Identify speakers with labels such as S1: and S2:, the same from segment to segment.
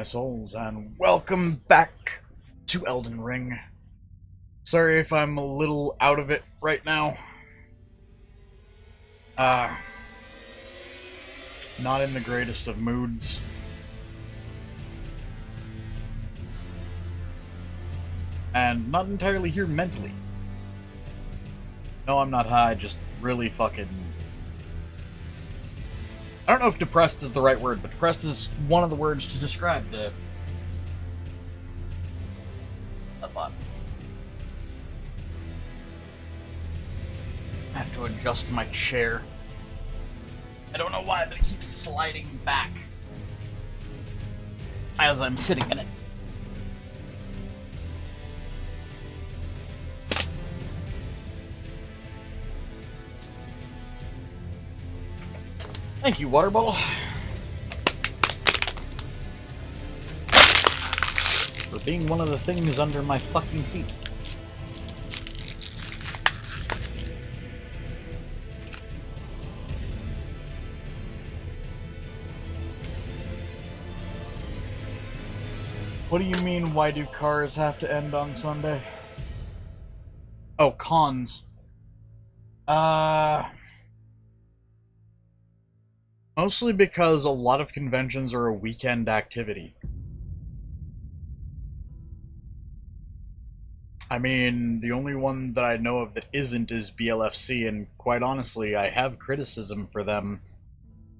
S1: souls, and welcome back to Elden Ring. Sorry if I'm a little out of it right now. Not in the greatest of moods. And not entirely here mentally. No, I'm not high, just really fucking... I don't know if depressed is the right word, but depressed is one of the words to describe the... I have to adjust my chair. I don't know why, but it keeps sliding back as I'm sitting in it. Thank you, water bottle, for being one of the things under my fucking seat. What do you mean, why do cars have to end on Sunday? Oh, cons. Mostly because a lot of conventions are a weekend activity. I mean, the only one that I know of that isn't is BLFC, and quite honestly, I have criticism for them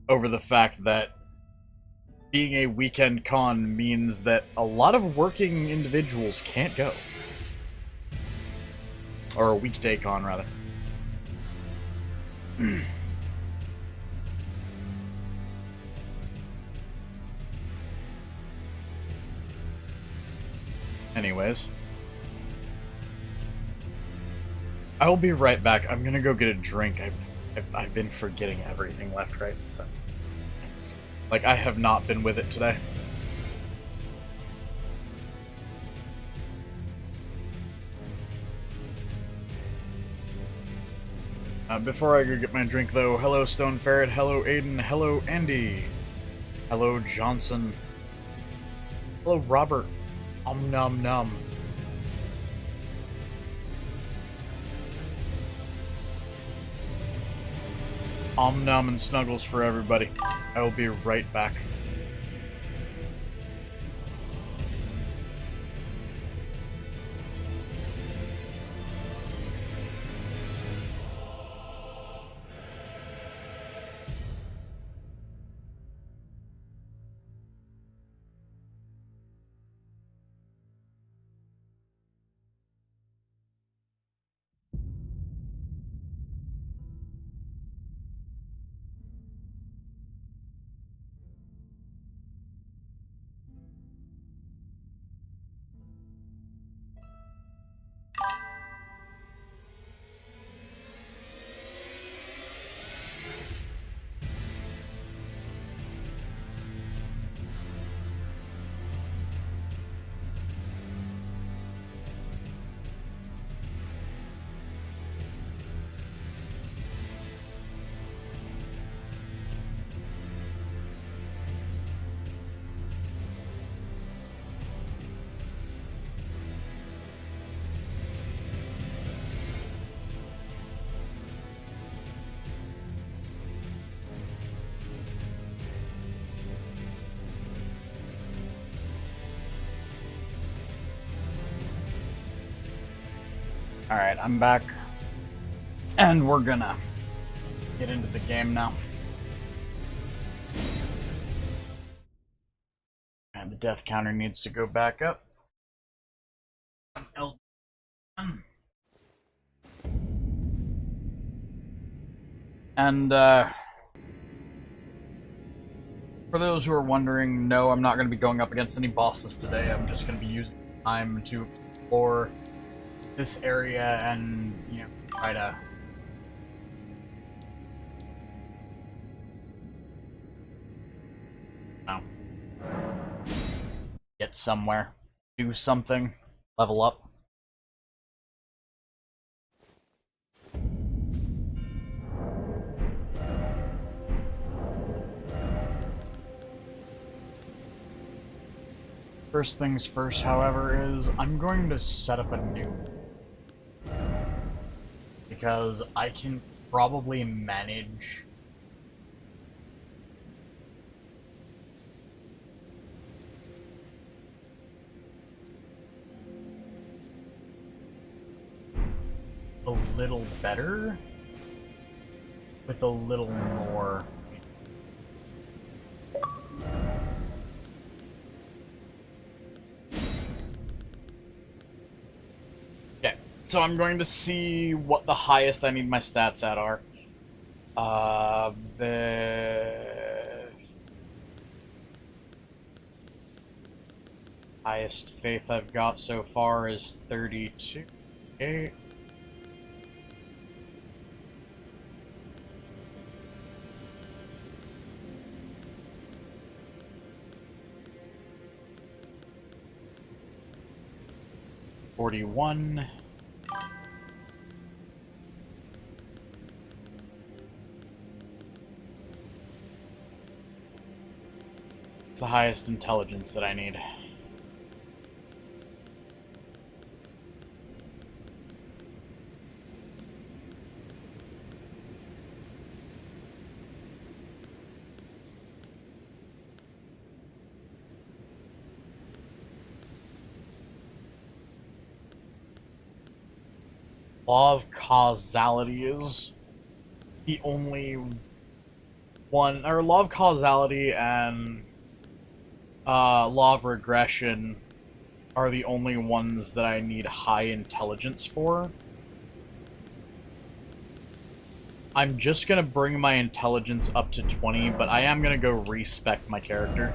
S1: over the fact that being a weekend con means that a lot of working individuals can't go. Or a weekday con, rather. Anyways. I'll be right back. I'm gonna go get a drink. I've been forgetting everything left, right? So, like, I have not been with it today. Before I go get my drink, though, hello Stone Ferret, hello Aiden, hello Andy, hello Johnson, hello Robert, nom nom. Nom and snuggles for everybody. I will be right back. Alright, I'm back. And we're gonna get into the game now. And the death counter needs to go back up. Elden. And, for those who are wondering, no, I'm not going to be going up against any bosses today. I'm just going to be using time to explore this area and, you know, try to get somewhere, do something, level up. First things first, however, is I'm going to set up a new because I can probably manage a little better with a little more. Okay, so I'm going to see what the highest I need my stats at are. The highest faith I've got so far is 32. Okay. $41. It's the highest intelligence that I need. Law of causality is the only one, or law of causality and law of regression are the only ones that I need high intelligence for. I'm just gonna bring my intelligence up to 20, but I am gonna go respec my character.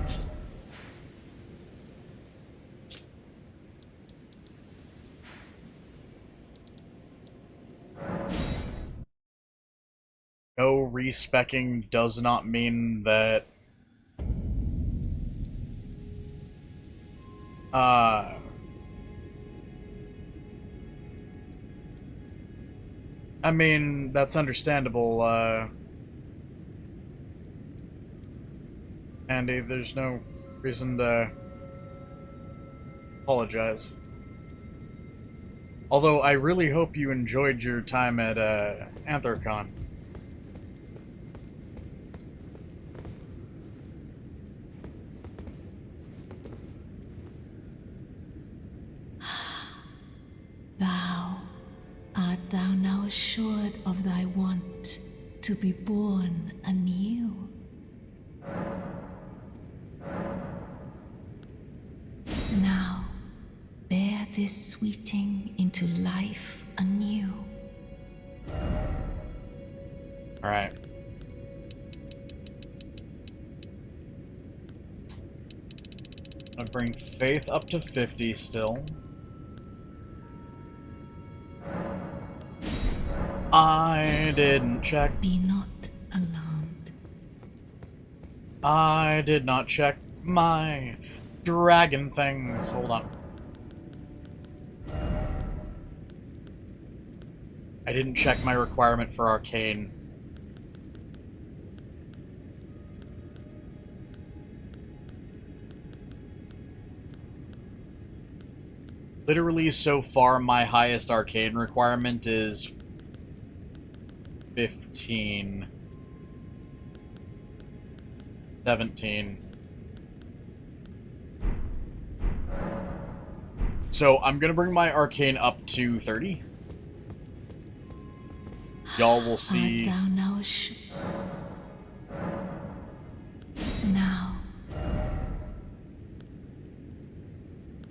S1: No, respecking does not mean that I mean, that's understandable, Andy. There's no reason to apologize. Although, I really hope you enjoyed your time at, Anthrocon.
S2: Art thou now assured of thy want to be born anew? Now, bear this sweeting into life anew.
S1: Alright. I bring faith up to 50 still. I didn't check.
S2: Be not alarmed.
S1: I did not check my dragon things. Hold on. I didn't check my requirement for arcane. Literally, so far, my highest arcane requirement is 15. 17. So, I'm gonna bring my arcane up to 30. Y'all will see.
S2: Art thou now now.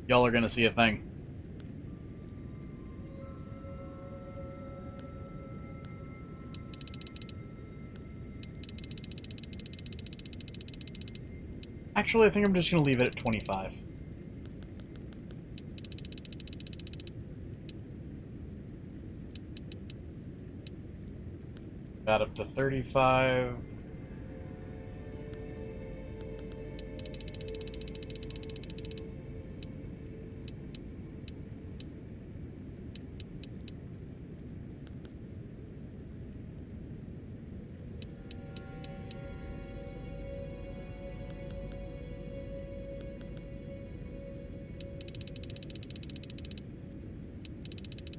S1: Y'all are gonna see a thing. Actually, I think I'm just gonna leave it at 25. That up to 35.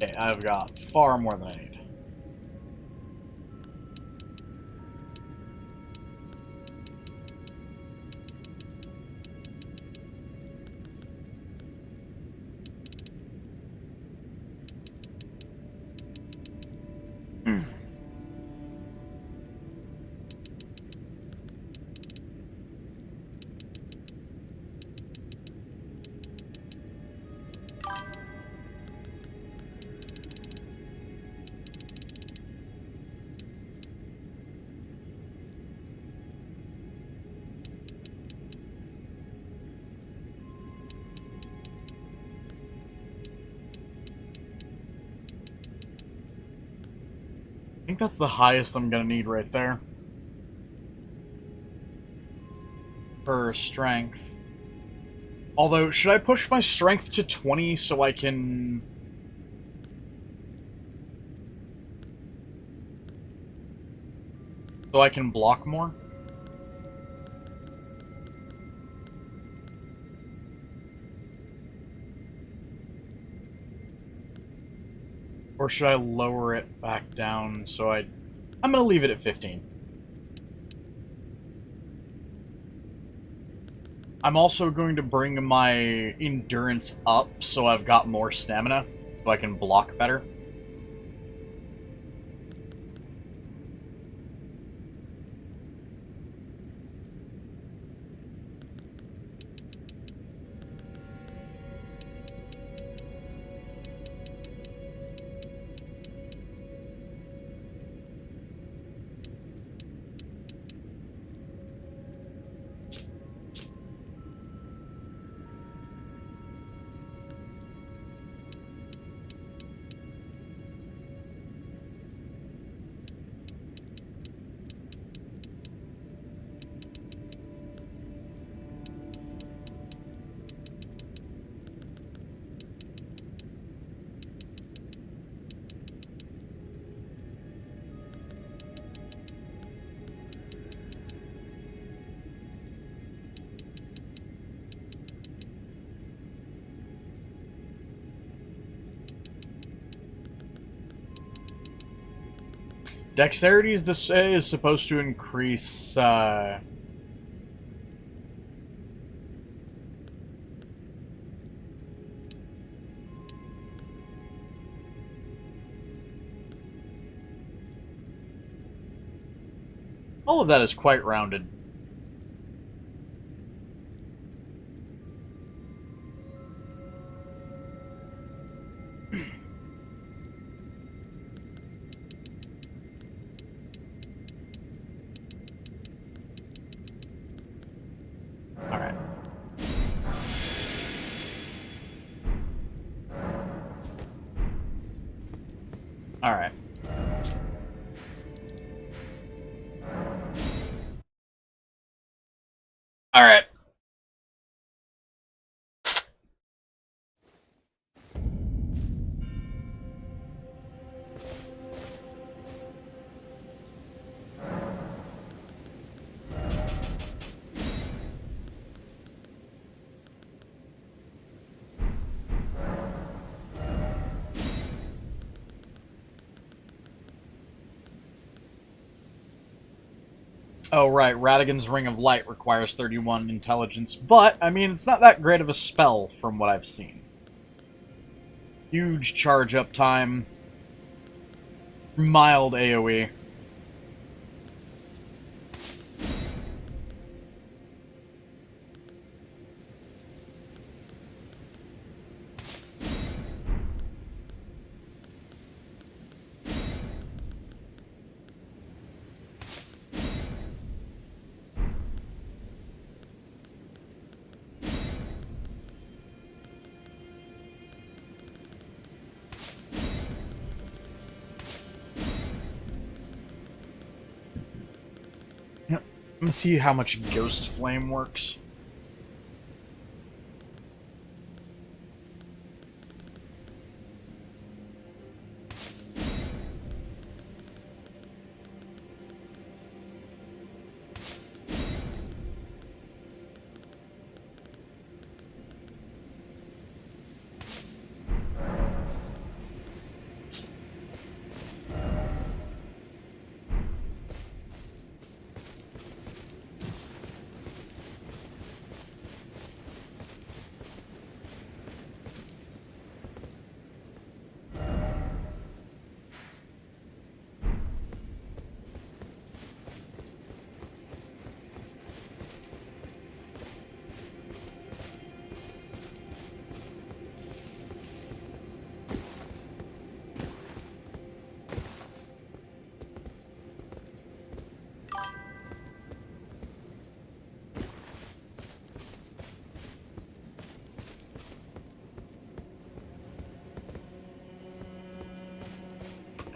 S1: Okay, I've got far more than I need. I think that's the highest I'm gonna need right there. For strength. Although, should I push my strength to 20 so I can... So I can block more? Or should I lower it back down so I'm gonna leave it at 15. I'm also going to bring my endurance up so I've got more stamina, so I can block better. Dexterity is supposed to increase, all of that is quite rounded. Alright. Alright. Alright. Oh, right, Radigan's Ring of Light requires 31 intelligence, but, I mean, it's not that great of a spell from what I've seen. Huge charge-up time. Mild AoE. Let me see how much Ghost Flame works.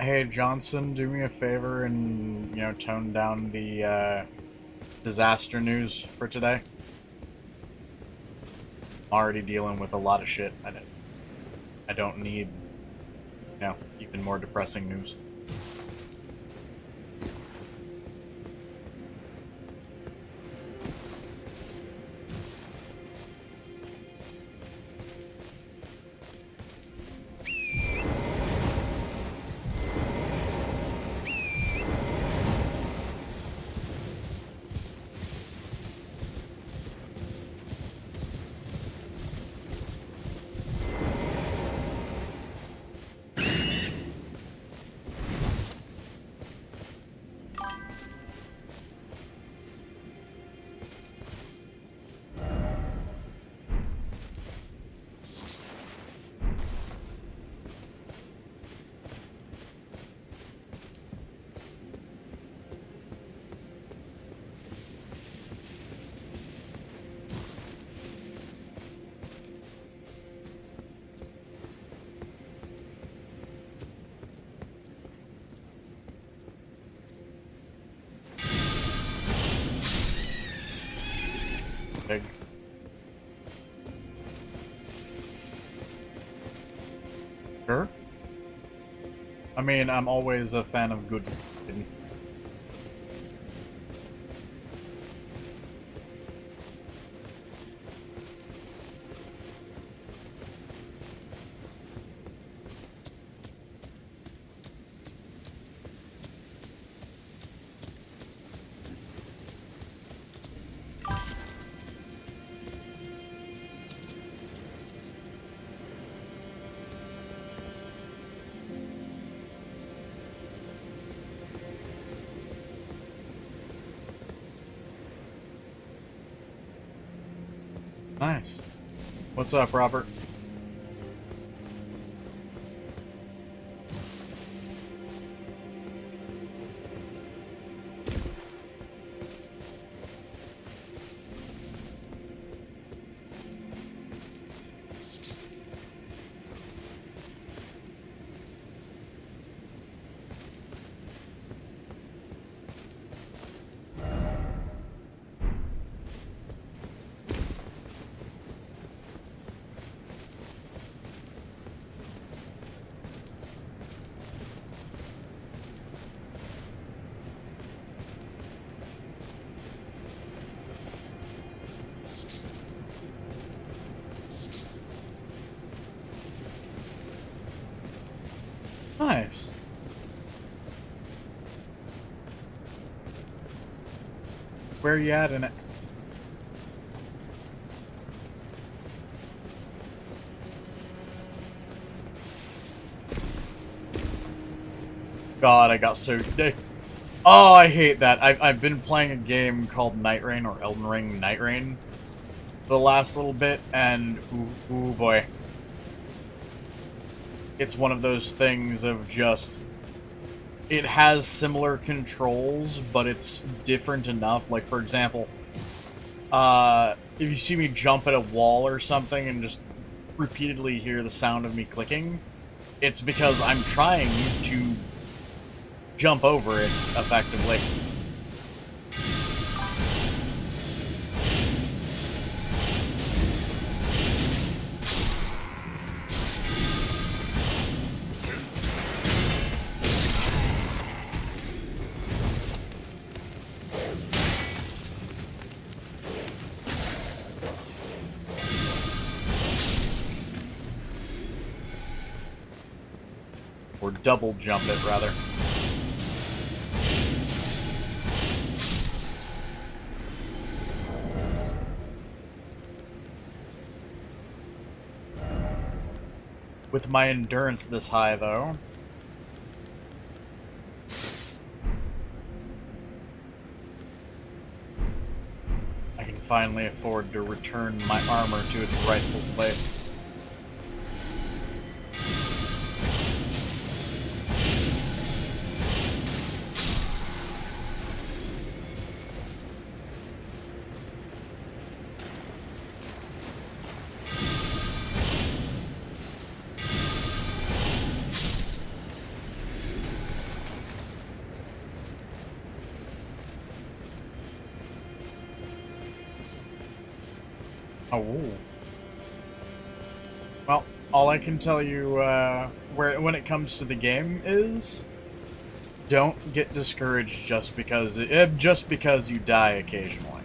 S1: Hey, Johnson, do me a favor and, tone down the disaster news for today. I'm already dealing with a lot of shit. I don't need, even more depressing news. Big. Sure. I mean, I'm always a fan of good. Nice. What's up, Robert? Nice. Where are you at in it? God, I got so... Oh, I hate that. I've been playing a game called Night Rain, or Elden Ring Night Rain, the last little bit, and ooh boy. It's one of those things of just... It has similar controls, but it's different enough. Like, for example, if you see me jump at a wall or something and just repeatedly hear the sound of me clicking, it's because I'm trying to jump over it effectively. Or double jump it, rather. With my endurance this high, though, I can finally afford to return my armor to its rightful place. Oh. Well, all I can tell you when it comes to the game is don't get discouraged just because you die occasionally.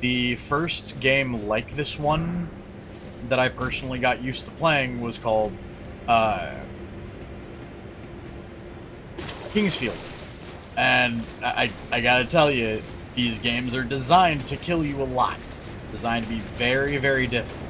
S1: The first game like this one that I personally got used to playing was called Kingsfield. And I gotta tell you, these games are designed to kill you a lot. Designed to be very, very difficult.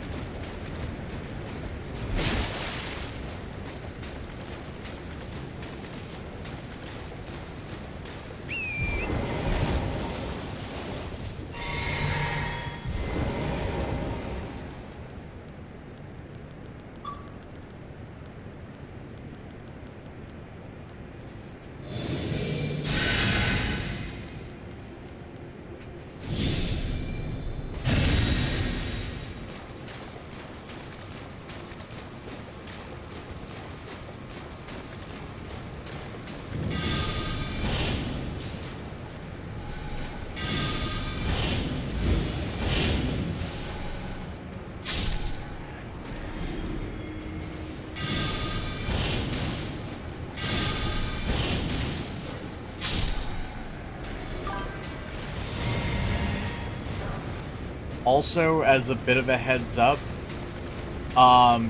S1: Also, as a bit of a heads up,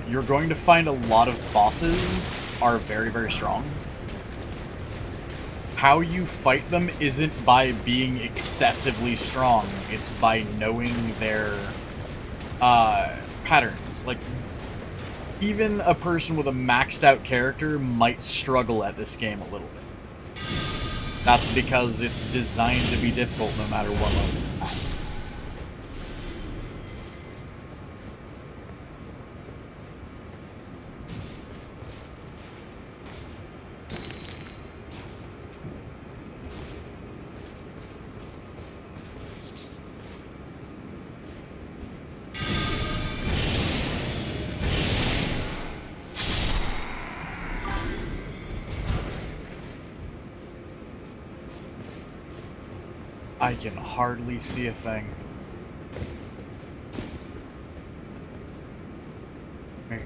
S1: you're going to find a lot of bosses are very, very strong. How you fight them isn't by being excessively strong, it's by knowing their patterns. Like, even a person with a maxed out character might struggle at this game a little bit. That's because it's designed to be difficult no matter what level you're at. I can hardly see a thing. Hey.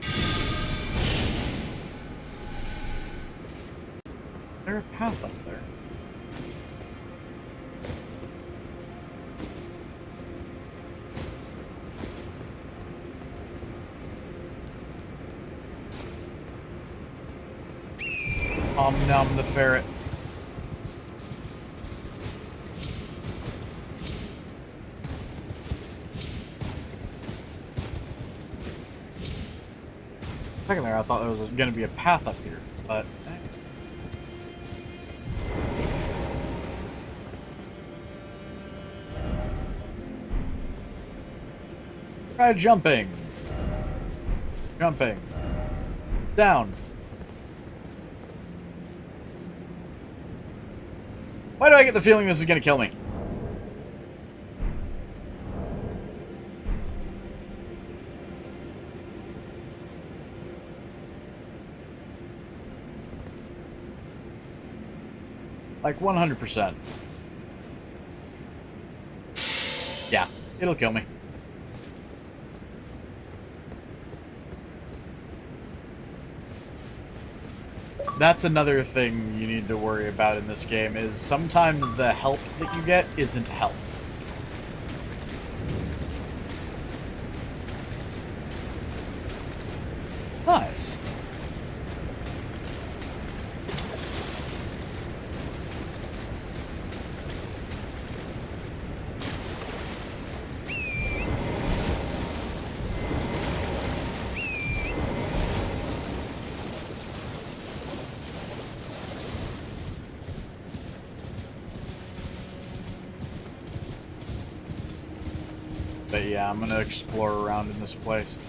S1: Is there a path up there? Nom the ferret. Second there, I thought there was going to be a path up here, but try jumping. Jumping. Down. Why do I get the feeling this is going to kill me? Like 100%. Yeah, it'll kill me. That's another thing you need to worry about in this game, is sometimes the help that you get isn't help. Nice. But yeah, I'm gonna explore around in this place.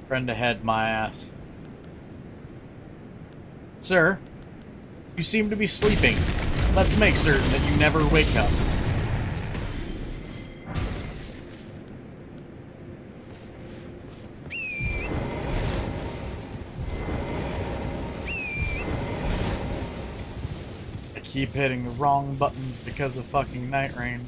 S1: Friend ahead, my ass. Sir, you seem to be sleeping. Let's make certain that you never wake up. I keep hitting the wrong buttons because of fucking Night Rain.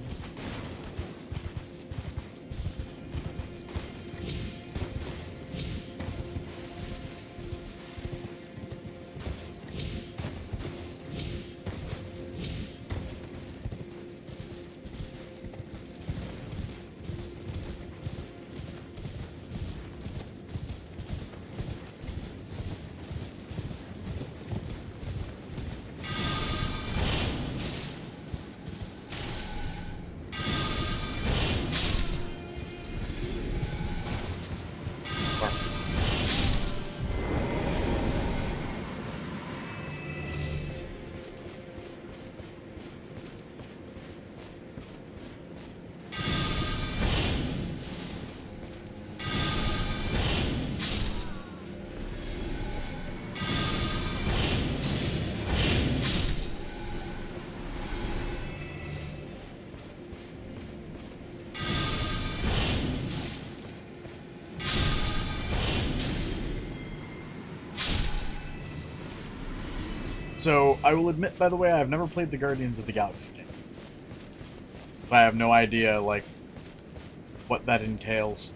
S1: So, I will admit, by the way, I've never played the Guardians of the Galaxy game. I have no idea, like, what that entails.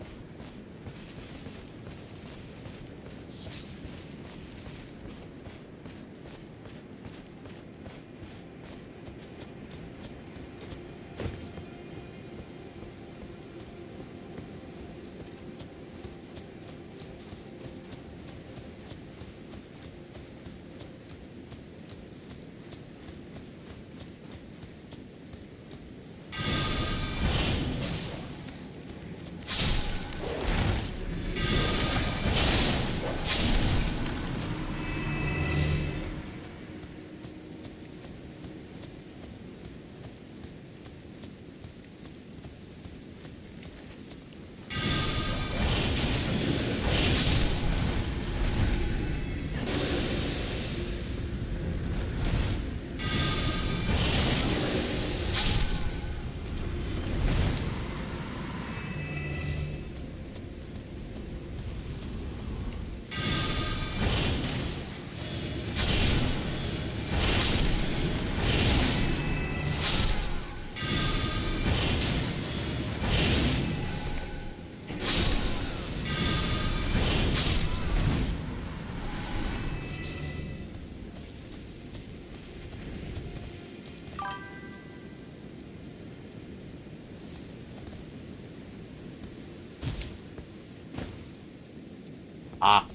S1: Ah.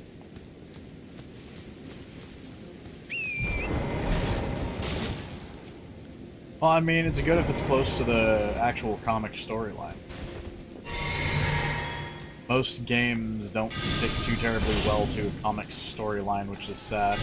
S1: Well, I mean, it's good if it's close to the actual comic storyline. Most games don't stick too terribly well to a comic storyline, which is sad.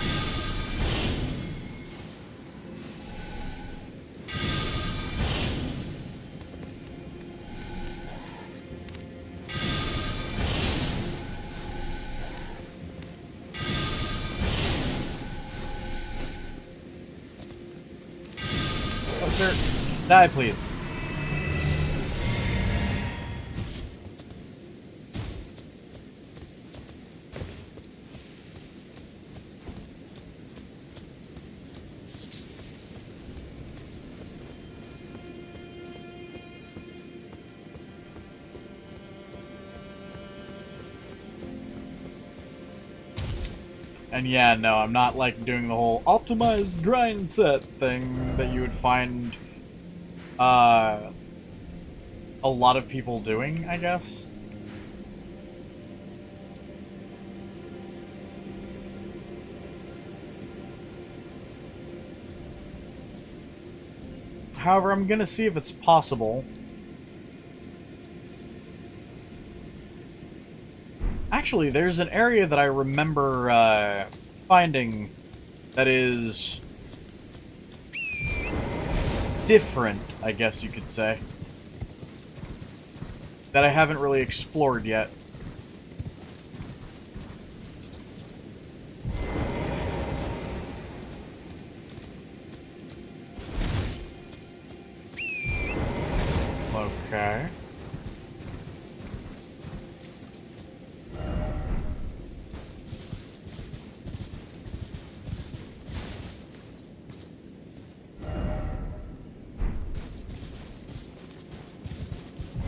S1: Oh, sir, die, please. And yeah, no, I'm not like doing the whole optimized grind set thing that you would find a lot of people doing, I guess. However, I'm gonna see if it's possible. Actually, there's an area that I remember finding that is different, I guess you could say, that I haven't really explored yet. Okay.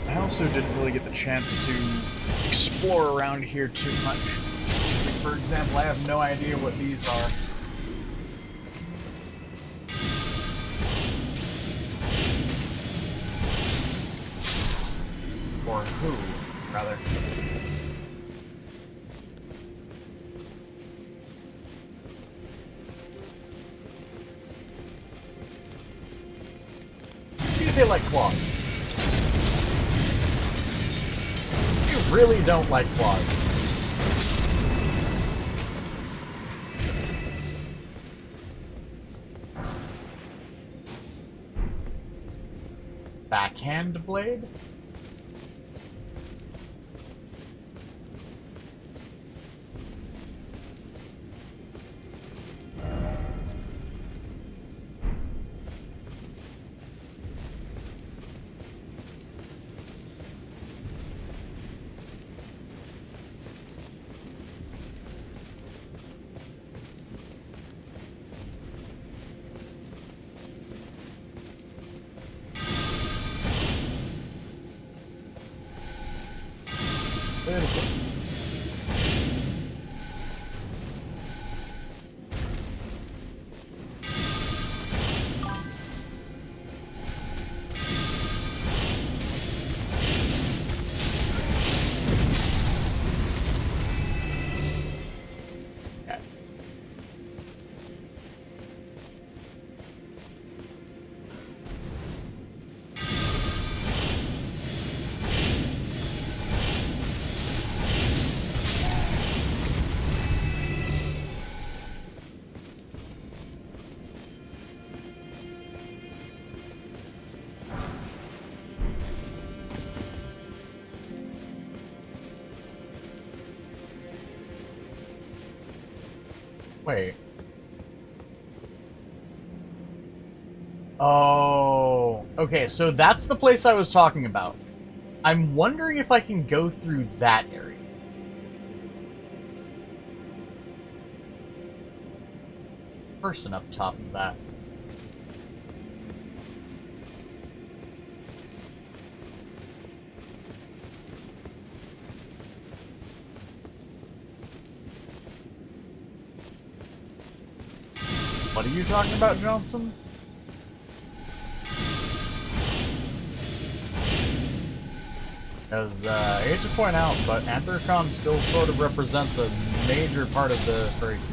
S1: I also didn't really get the chance to explore around here too much. Like, for example, I have no idea what these are. Or who, rather. See if they like claws. You really don't like claws. Backhand blade? Wait. Oh, okay, so that's the place I was talking about. I'm wondering if I can go through that area. Person up top of that. What are you talking about, Johnson? As I hate to point out, but Anthrocon still sort of represents a major part of the furry community.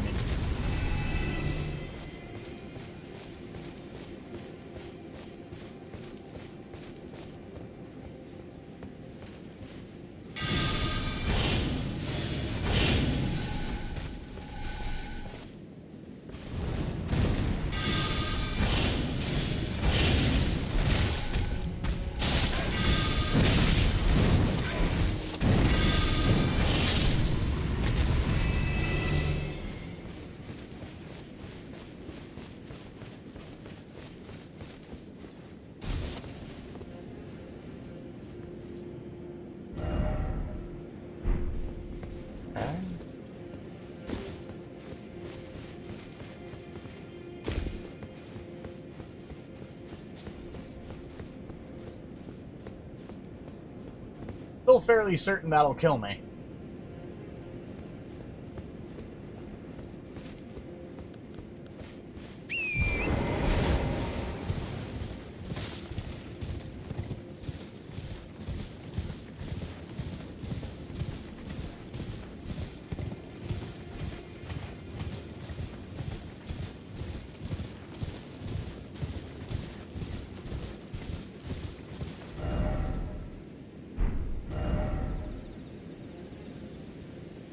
S1: Still fairly certain that'll kill me.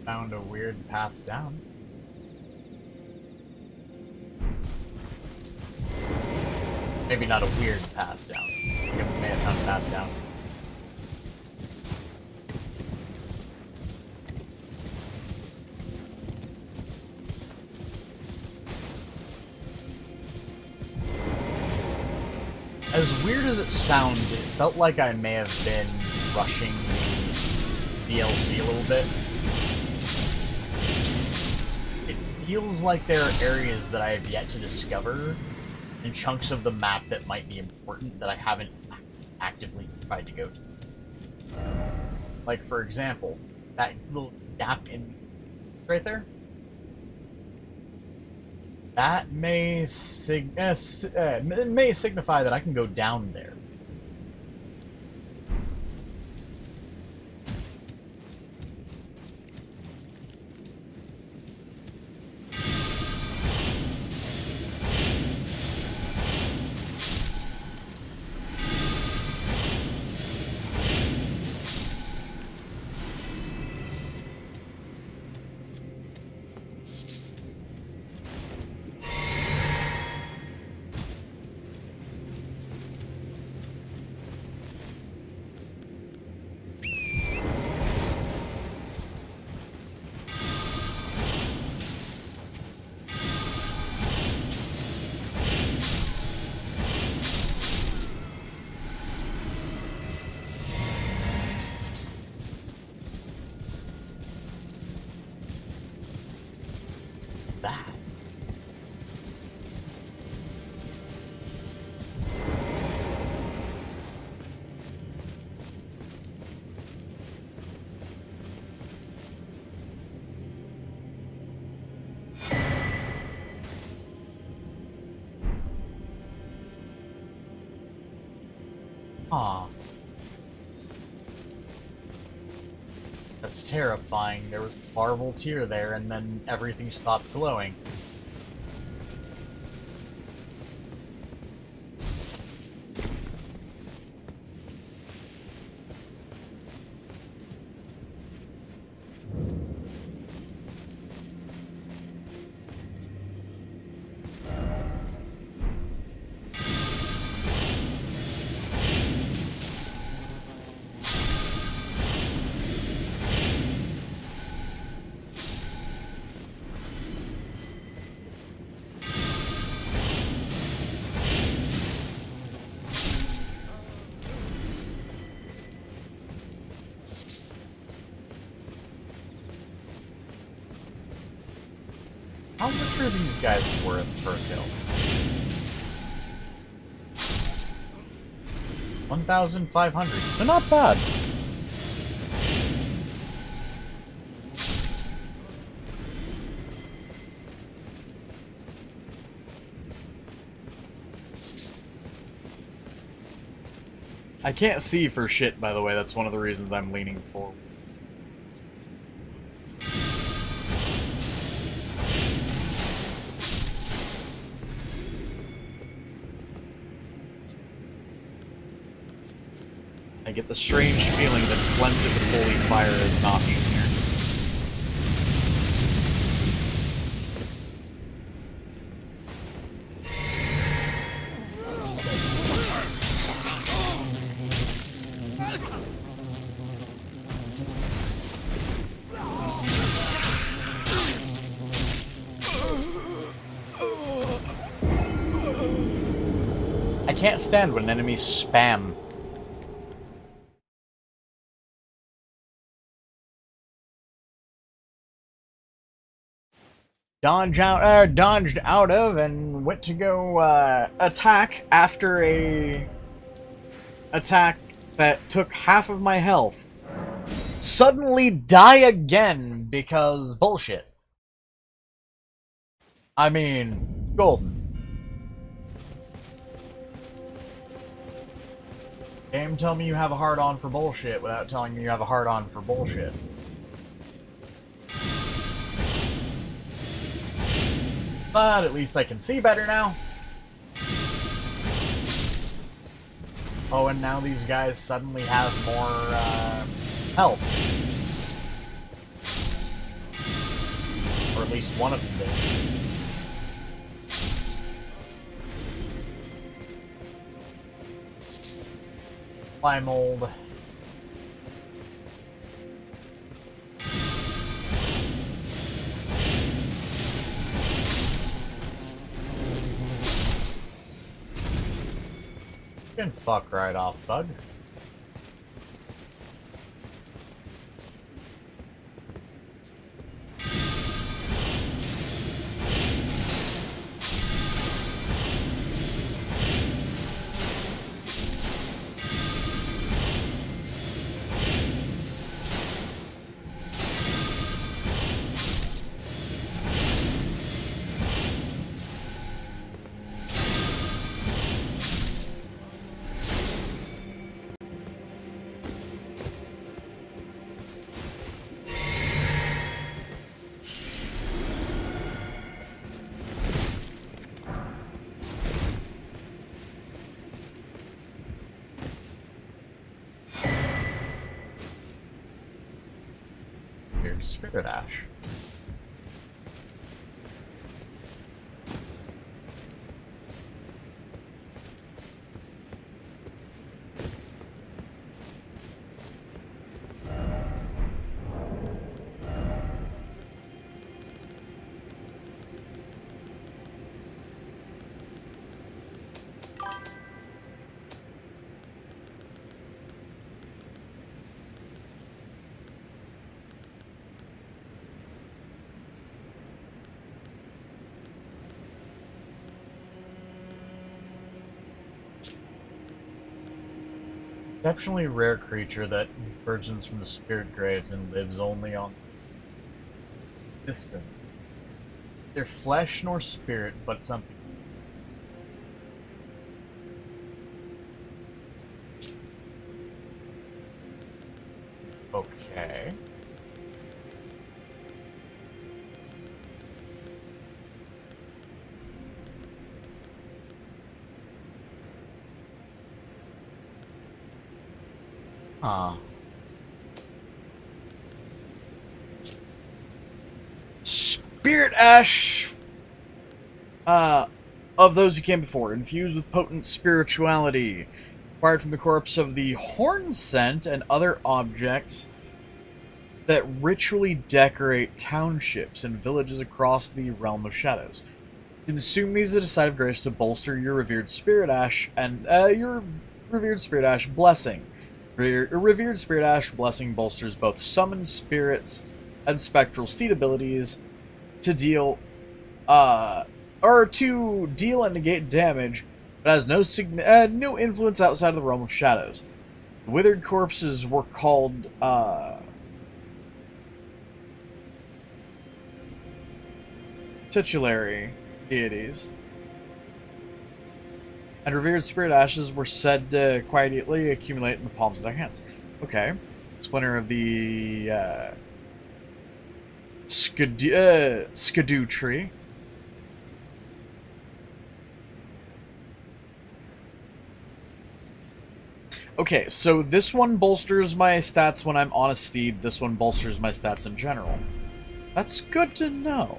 S1: Found a weird path down. Maybe not a weird path down. I think I may have found a path down. As as weird as it sounds, it felt like I may have been rushing the DLC a little bit. It feels like there are areas that I have yet to discover, and chunks of the map that might be important that I haven't actively tried to go to. Like, for example, that little gap in right there? That may may signify that I can go down there. That. Aw. That's terrifying. There was a larval tear there, and then everything stopped glowing. How much are these guys worth per kill? 1,500, so not bad. I can't see for shit, by the way. That's one of the reasons I'm leaning forward. I get the strange feeling that cleansing with holy fire is an option here. I can't stand when enemies spam. Dodged out of and went to go attack after a attack that took half of my health. Suddenly die again because bullshit. I mean, golden. Game tell me you have a hard-on for bullshit without telling me you have a hard-on for bullshit. But at least I can see better now. Oh, and now these guys suddenly have more health. Or at least one of them did. Fly mold. can fuck right off, bud. Here's Spirit Ash. Exceptionally rare creature that burgeons from the spirit graves and lives only on distance. Neither flesh nor spirit, but something. Okay. Huh. Spirit Ash, of those who came before, infused with potent spirituality, acquired from the corpse of the Horn Scent and other objects that ritually decorate townships and villages across the realm of shadows. Consume these at a site of grace to bolster your revered Spirit Ash and your revered Spirit Ash blessing. Revered Spirit Ash blessing bolsters both summoned spirits and spectral seed abilities to deal and negate damage, but has no influence outside of the realm of shadows. The withered corpses were called titulary deities, and revered spirit ashes were said to quietly accumulate in the palms of their hands. Okay. Splinter of the skidoo tree. Okay, so this one bolsters my stats when I'm on a steed. This one bolsters my stats in general. That's good to know.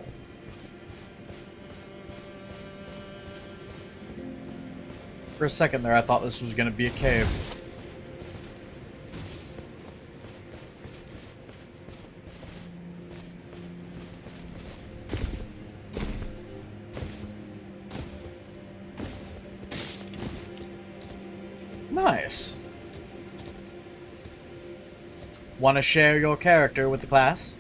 S1: For a second there, I thought this was going to be a cave. Nice. Want to share your character with the class?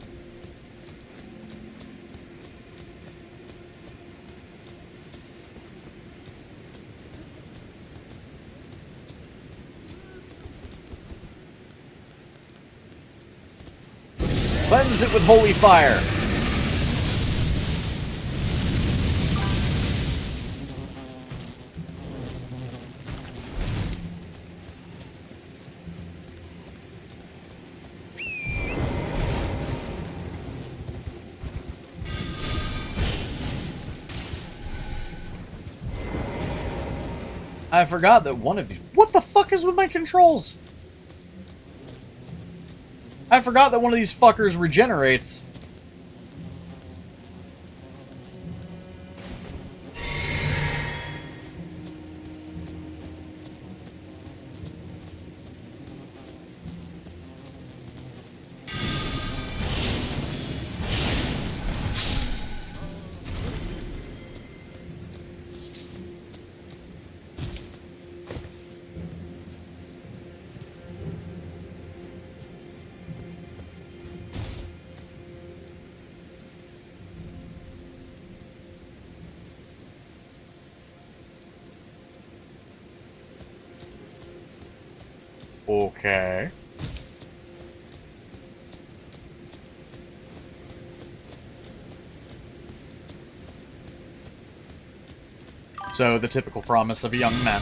S1: Cleanse it with holy fire. I forgot that one of these... What the fuck is with my controls? I forgot that one of these fuckers regenerates. Okay. So, the typical promise of a young man.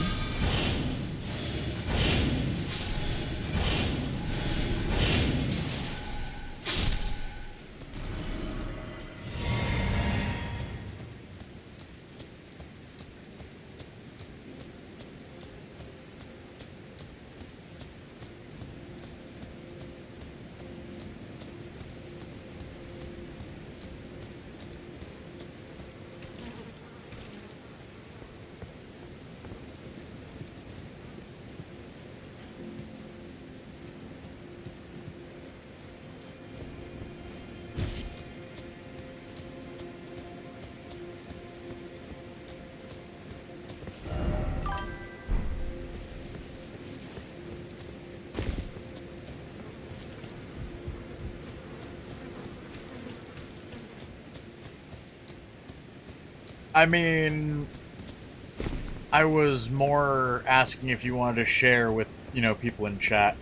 S1: I mean, I was more asking if you wanted to share with, people in chat.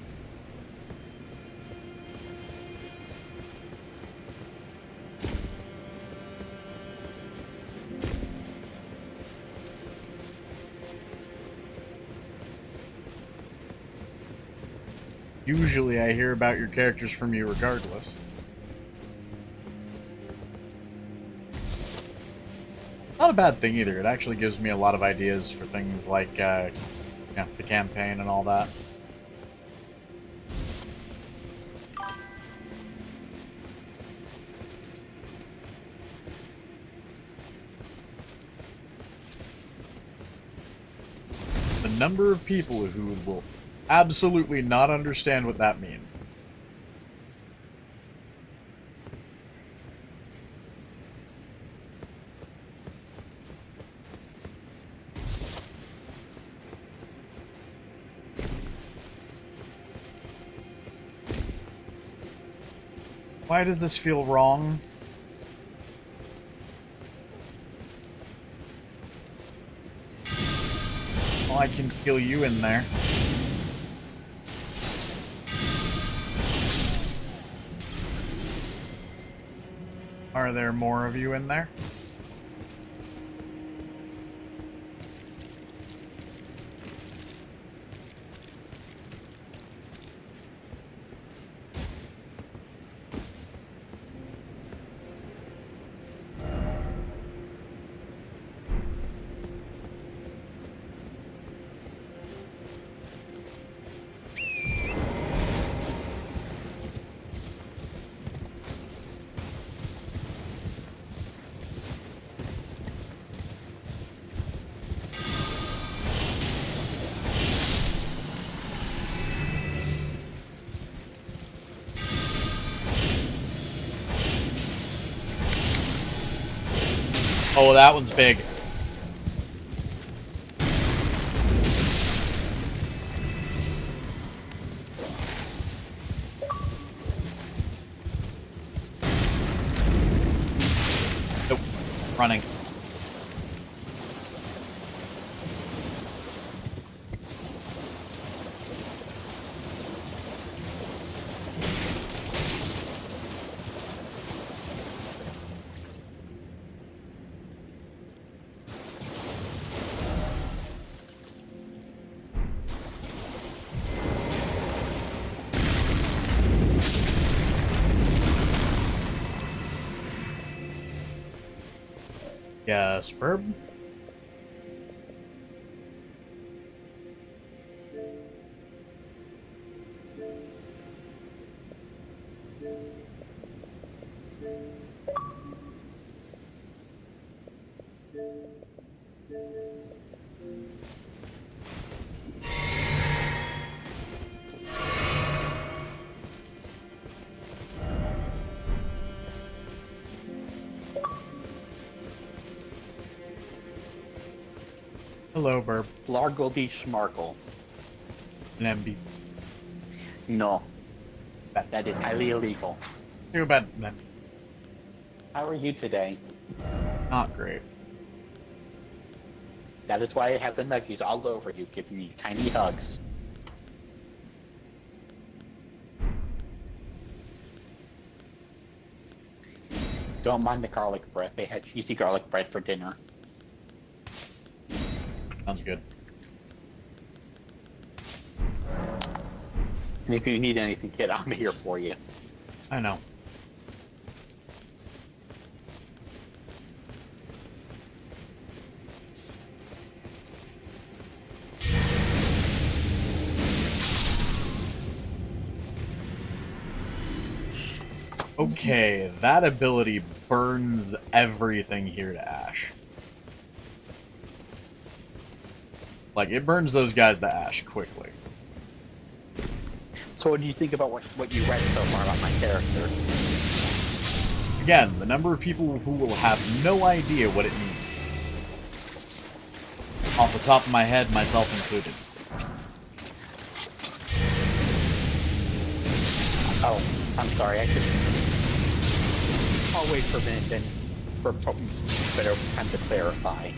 S1: Usually I hear about your characters from you regardless. Not a bad thing either. It actually gives me a lot of ideas for things like, the campaign and all that. The number of people who will absolutely not understand what that means. Why does this feel wrong? Well, I can feel you in there. Are there more of you in there? Oh, that one's big. Nope. Running. Yes, Burb. Hello, Burb.
S3: Largo di Schmarkle.
S1: Lemby.
S3: No. That is highly illegal.
S1: Too bad, Lemby.
S3: How are you today?
S1: Not great.
S3: That is why I have the nuggies all over you, giving you tiny hugs. Don't mind the garlic bread. They had cheesy garlic bread for dinner.
S1: Sounds good.
S3: And if you need anything, kid, I'm here for you.
S1: I know. Okay, that ability burns everything here to ash. Like, it burns those guys to ash quickly.
S3: So what do you think about what you read so far about my character?
S1: Again, the number of people who will have no idea what it means. Off the top of my head, myself included.
S3: Oh, I'm sorry. I'll wait for a minute then for better time to clarify.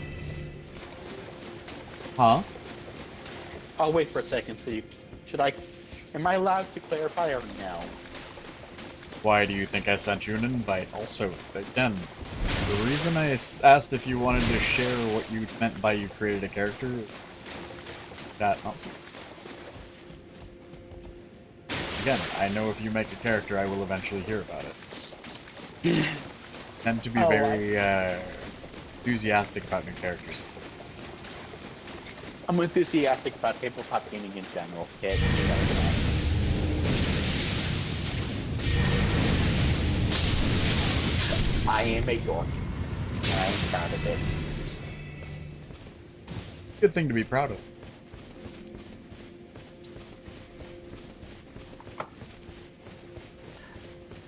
S1: Huh?
S3: I'll wait for a second. So am I allowed to clarify or no?
S1: Why do you think I sent you an invite? Also, again, the reason I asked if you wanted to share what you meant by you created a character, that not so. Again, I know if you make a character, I will eventually hear about it. Tend to be very enthusiastic about new characters.
S3: I'm enthusiastic about tabletop gaming in general, kid. You know that. I am a dork. And I am proud of it.
S1: Good thing to be proud of.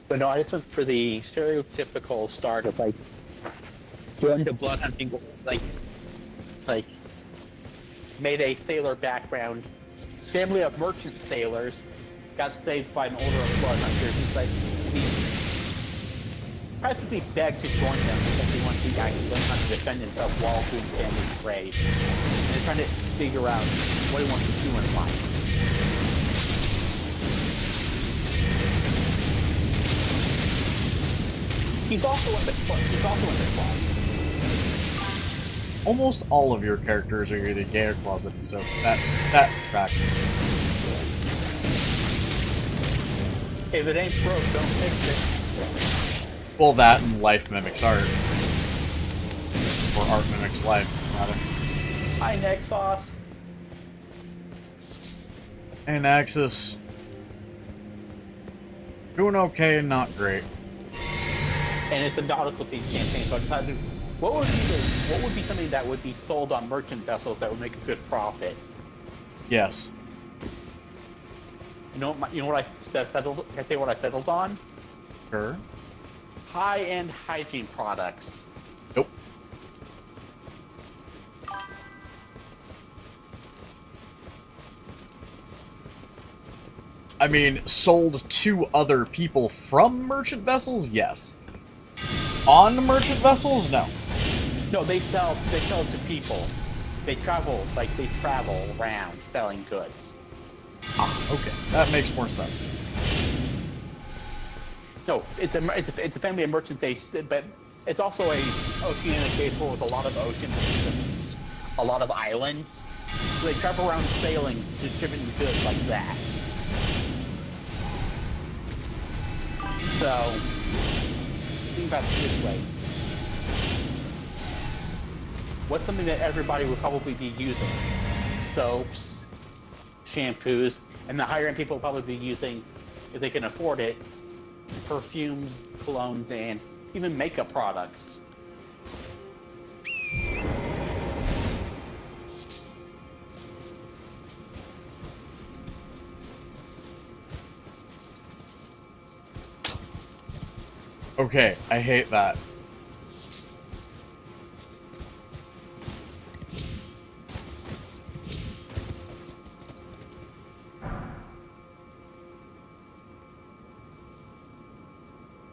S3: But no, I just went for the stereotypical start of like going to blood hunting, like made a sailor background, family of merchant sailors, got saved by an order of blood hunters. He's like, he practically begged to join them because he wants to actually learn how to defend himself while doing family trade, and he's trying to figure out what he wants to do in life. He's also in the club.
S1: Almost all of your characters are either gay or closeted, so that tracks.
S3: If it ain't broke, don't fix it.
S1: Well, that and life mimics art. Or art mimics life, rather.
S3: Hi, Nexos.
S1: Hey, Naxxus. Doing okay and not great.
S3: And it's a nautical themed campaign, so I decided, what would be something that would be sold on merchant vessels that would make a good profit?
S1: Yes.
S3: You know what I settled? Can I say what I settled on?
S1: Sure.
S3: High-end hygiene products.
S1: Nope. I mean, sold to other people from merchant vessels? Yes. On merchant vessels? No.
S3: No, they sell to people. They travel around selling goods.
S1: Ah, okay. That makes more sense.
S3: No, it's a family of merchants, but it's also a oceanic baseball with a lot of oceans, a lot of islands. So they travel around sailing, distributing goods like that. So, think about it this way. What's something that everybody would probably be using? Soaps, shampoos, and the higher end people will probably be using, if they can afford it, perfumes, colognes, and even makeup products.
S1: Okay, I hate that.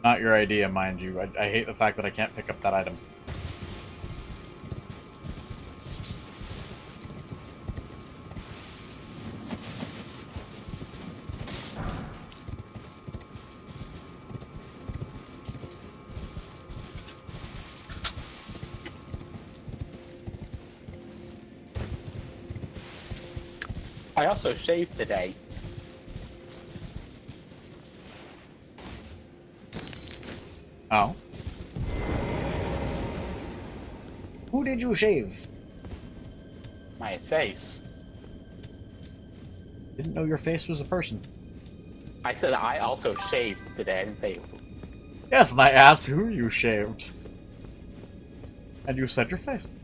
S1: Not your idea, mind you. I hate the fact that I can't pick up that item.
S3: I also shaved today.
S1: Oh. Who did you shave?
S3: My face.
S1: Didn't know your face was a person.
S3: I said I also shaved today. I didn't say.
S1: Yes, and I asked who you shaved. And you said your face.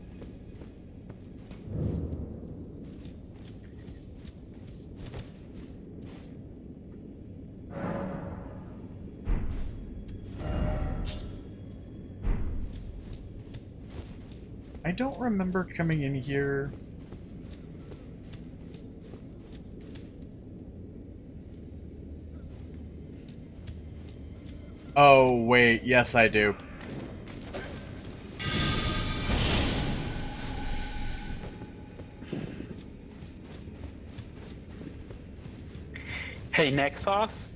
S1: I don't remember coming in here. Oh, wait, yes I do.
S3: Hey, neck sauce.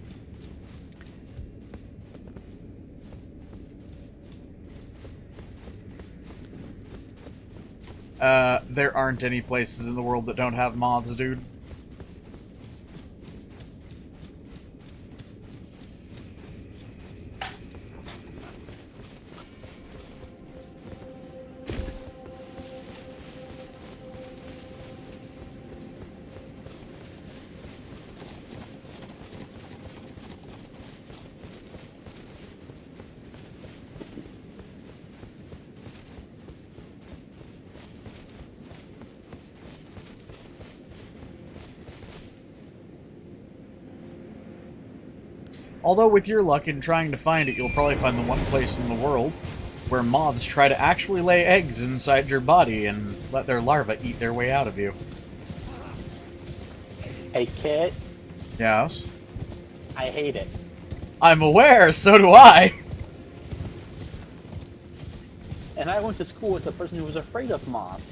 S1: There aren't any places in the world that don't have mods, dude. Although with your luck in trying to find it, you'll probably find the one place in the world where moths try to actually lay eggs inside your body and let their larvae eat their way out of you.
S3: Hey, Kit.
S1: Yes?
S3: I hate it.
S1: I'm aware, so do I!
S3: And I went to school with a person who was afraid of moths.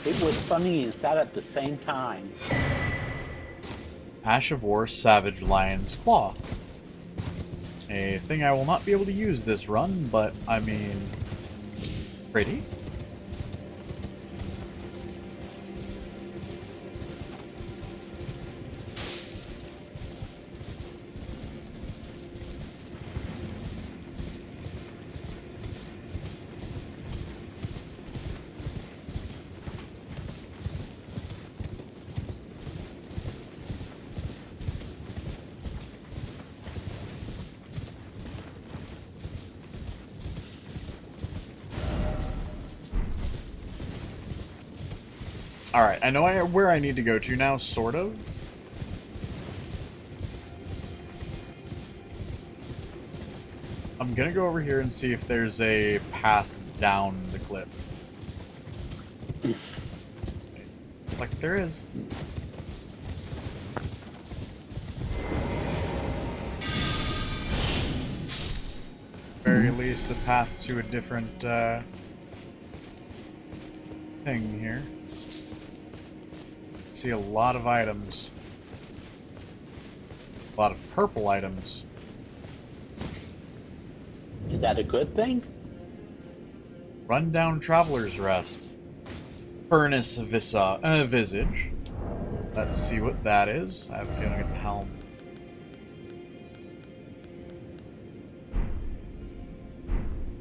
S3: It was funny and sad at the same time.
S1: Ash of War Savage Lion's Claw. A thing I will not be able to use this run, but, I mean... pretty? Alright, I know where I need to go to now, sort of. I'm gonna go over here and see if there's a path down the cliff. Like there is. Very least a path to a different thing here. See a lot of items. A lot of purple items.
S3: Is that a good thing?
S1: Rundown Traveler's Rest. Furnace Visage. Let's see what that is. I have a feeling it's a helm.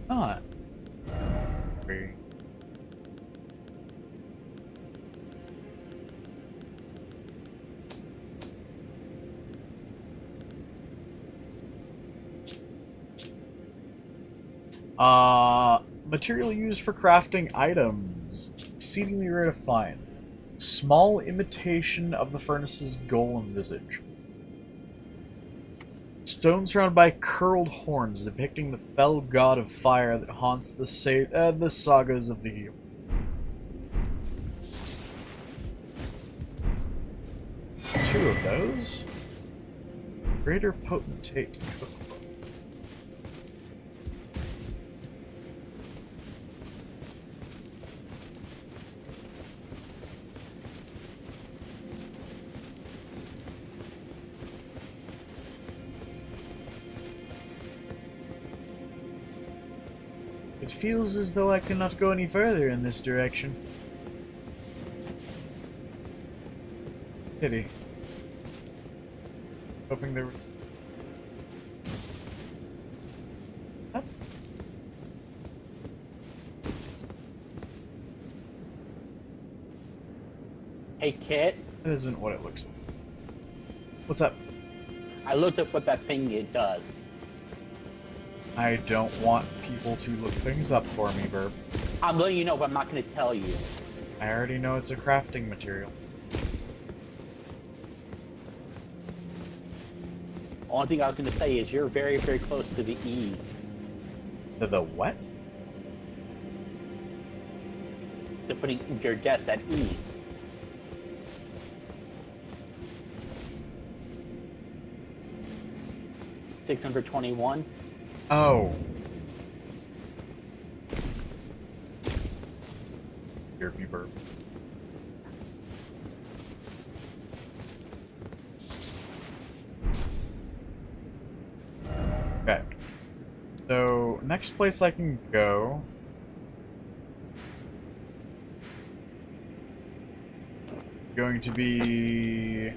S1: Not. Very. Material used for crafting items. Exceedingly rare to find. Small imitation of the furnace's golem visage. Stone surrounded by curled horns depicting the fell god of fire that haunts the sagas of the heroes. Two of those. Greater Potentate Cookbook. It feels as though I cannot go any further in this direction. Pity. Hoping there were... Huh?
S3: Hey, Kit.
S1: That isn't what it looks like. What's up?
S3: I looked up what that thing it does.
S1: I don't want people to look things up for me, Burp.
S3: I'm letting you know, but I'm not going to tell you.
S1: I already know it's a crafting material.
S3: Only thing I was going to say is you're very, very close to the E.
S1: To the what?
S3: To putting your desk at E. $621.
S1: Oh. Derpy Burp. Okay. So, next place I can go... going to be...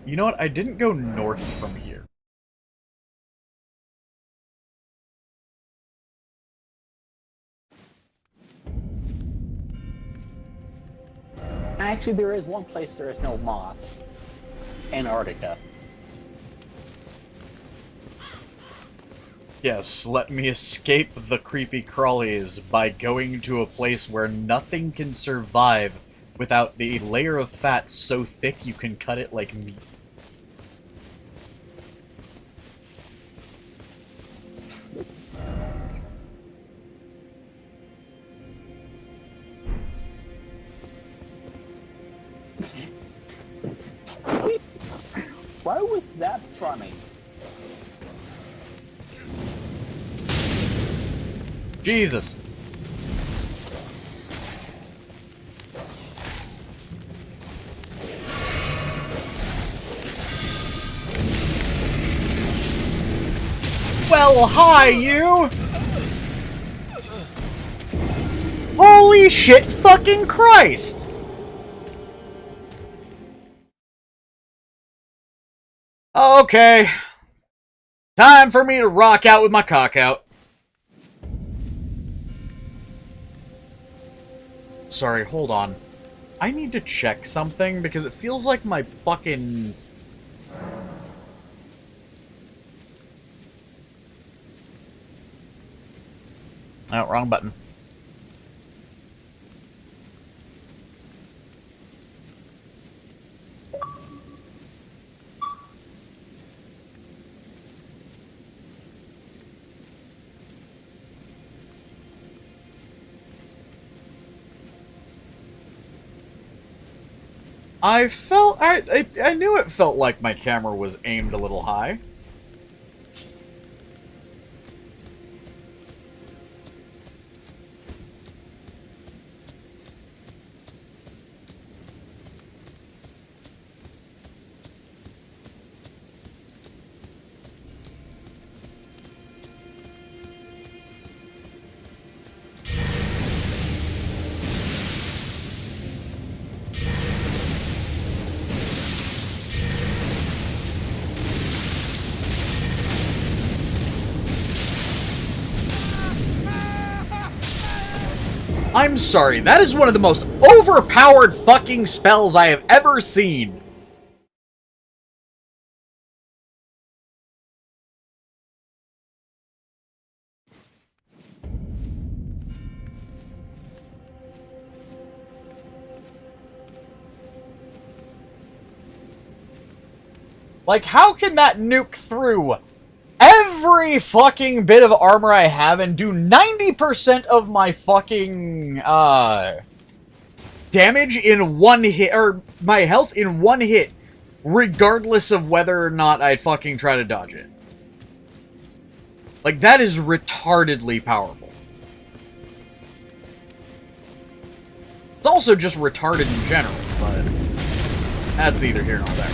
S1: You know what? I didn't go north from here.
S3: Actually, there is one place there is no moss. Antarctica.
S1: Yes, let me escape the creepy crawlies by going to a place where nothing can survive without the layer of fat so thick you can cut it like meat.
S3: Why was that funny?
S1: Jesus! Well, hi, you! Holy shit fucking Christ! Okay. Time for me to rock out with my cock out. Sorry, hold on. I need to check something because it feels like my fucking... Oh, wrong button. I knew it felt like my camera was aimed a little high. I'm sorry, that is one of the most overpowered fucking spells I have ever seen. Like, how can that nuke through every fucking bit of armor I have and do 90% of my fucking, damage in one hit, or my health in one hit, regardless of whether or not I'd fucking try to dodge it? Like, that is retardedly powerful. It's also just retarded in general, but that's neither here nor there.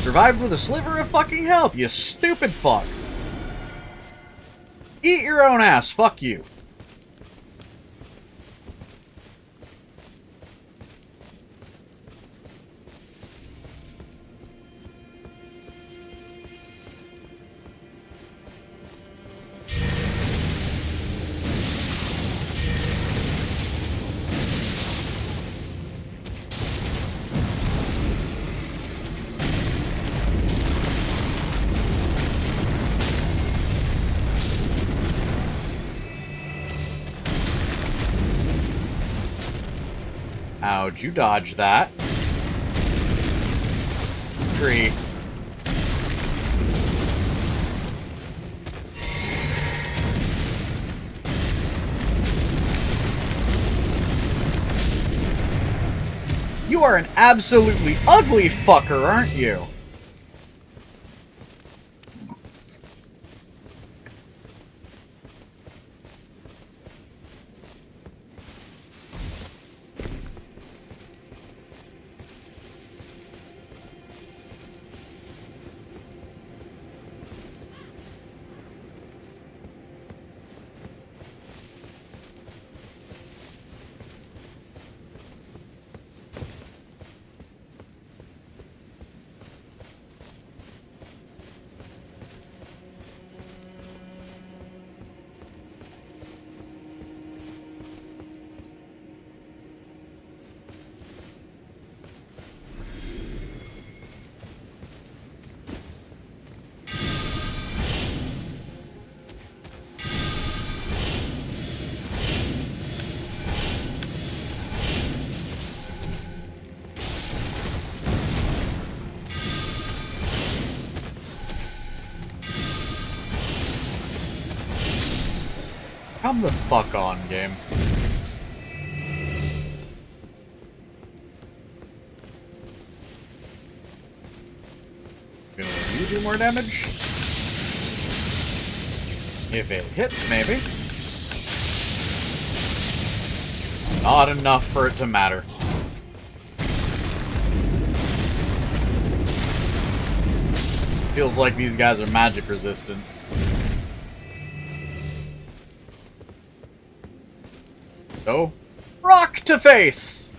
S1: Survived with a sliver of fucking health, you stupid fuck. Eat your own ass, fuck you. How'd you dodge that? Tree. You are an absolutely ugly fucker, aren't you? Come the fuck on, game. Will you do more damage? If it hits, maybe. Not enough for it to matter. Feels like these guys are magic resistant. So, rock to face!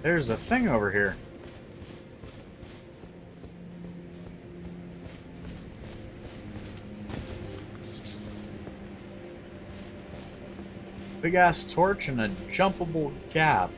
S1: There's a thing over here. Big ass torch and a jumpable gap.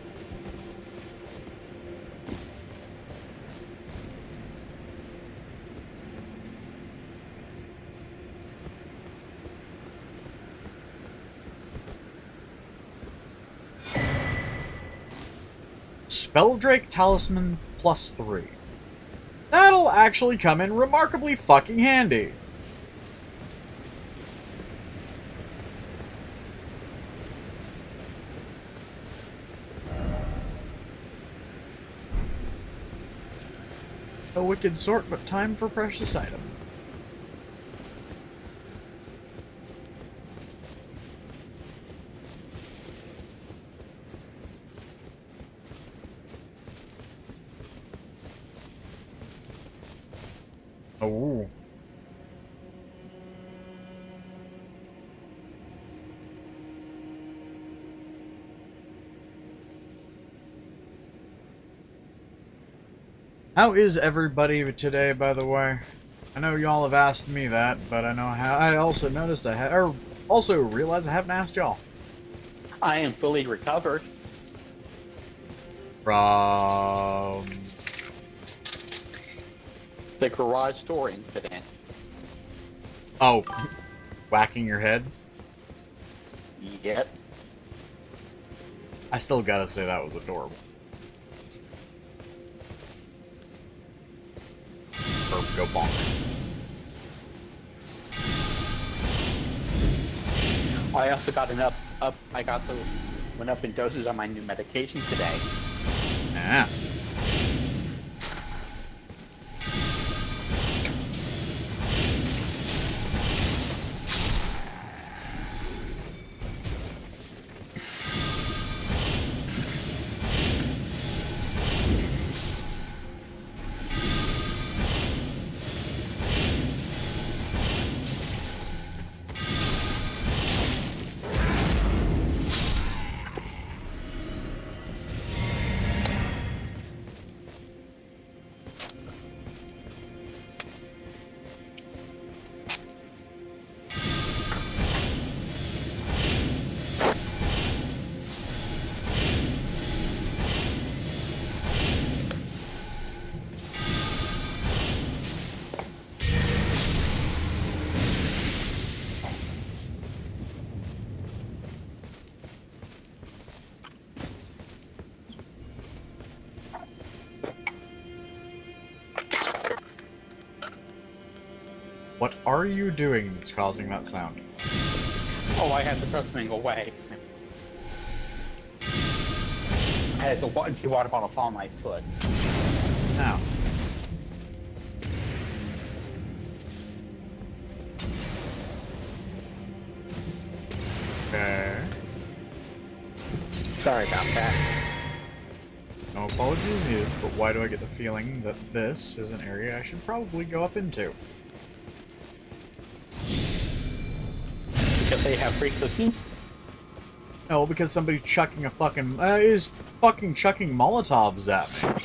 S1: Spelldrake Talisman +3. That'll actually come in remarkably fucking handy. A wicked sort, but time for precious item. Oh. How is everybody today, by the way? I know y'all have asked me that, but I also noticed or also realized I haven't asked y'all.
S3: I am fully recovered.
S1: From...
S3: The garage door incident.
S1: Oh, whacking your head?
S3: Yep.
S1: I still gotta say that was adorable. Or go bonk.
S3: I also got went up in doses on my new medication today.
S1: Ah. What are you doing that's causing that sound?
S3: Oh, I had the trust away. I had the empty water bottle fall on my foot.
S1: Now. Okay.
S3: Sorry about that.
S1: No apologies needed, but why do I get the feeling that this is an area I should probably go up into?
S3: Because they have free cookies?
S1: No, because somebody chucking a fucking... is fucking chucking Molotovs at me.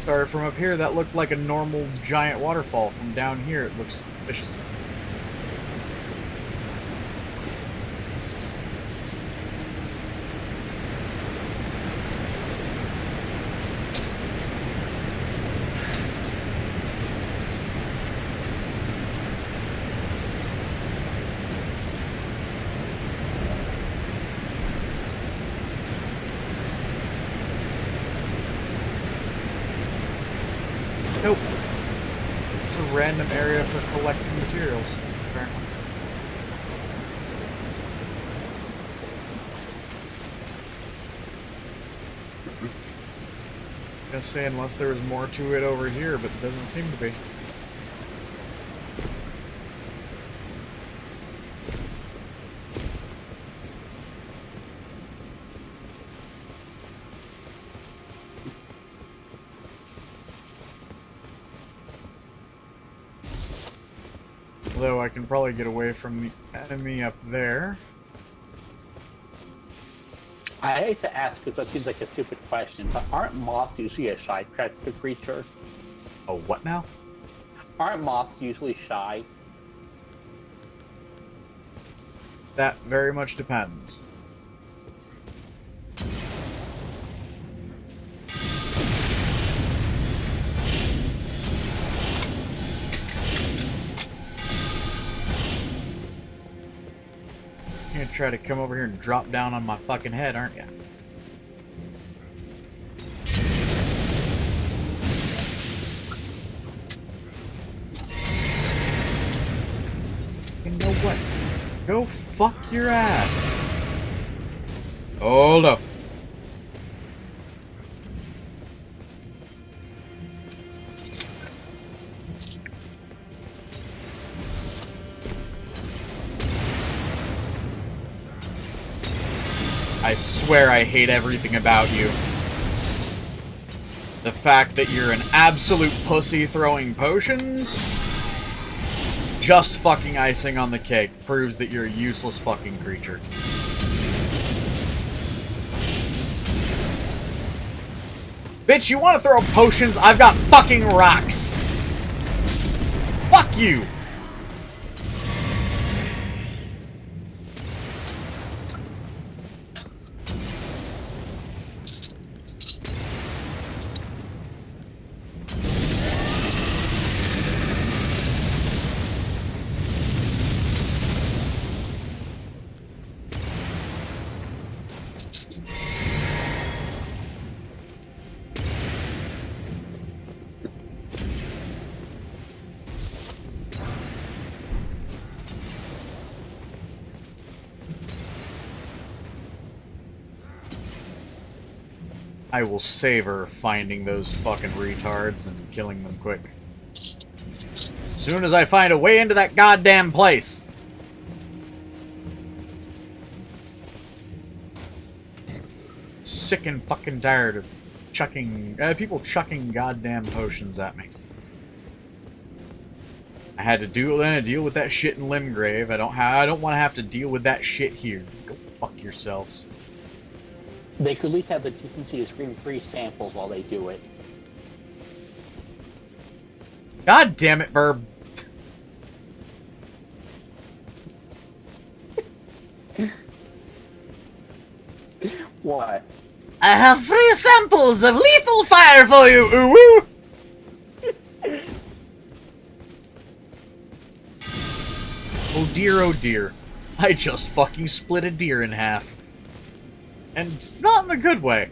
S1: Sorry, from up here that looked like a normal giant waterfall. From down here it looks vicious. Nope. It's a random area for collecting materials, apparently. I'm gonna say unless there was more to it over here, but it doesn't seem to be. Although I can probably get away from the enemy up there.
S3: I hate to ask because that seems like a stupid question, but aren't moths usually a shy creature?
S1: Oh, what now?
S3: Aren't moths usually shy?
S1: That very much depends. You're gonna try to come over here and drop down on my fucking head, aren't you? You know what? Go fuck your ass. Hold up. I swear I hate everything about you. The fact that you're an absolute pussy throwing potions, just fucking icing on the cake, proves that you're a useless fucking creature. Bitch, you want to throw potions? I've got fucking rocks. Fuck you! I will savor finding those fucking retards and killing them quick. As soon as I find a way into that goddamn place. Sick and fucking tired of chucking people chucking goddamn potions at me. I had to deal with that shit in Limgrave. I don't want to have to deal with that shit here. Go fuck yourselves.
S3: They could at least have the decency to scream free samples while they do it.
S1: God damn it, Verb.
S3: What?
S1: I have free samples of lethal fire for you, ooh woo! Oh dear. I just fucking split a deer in half. And not in the good way.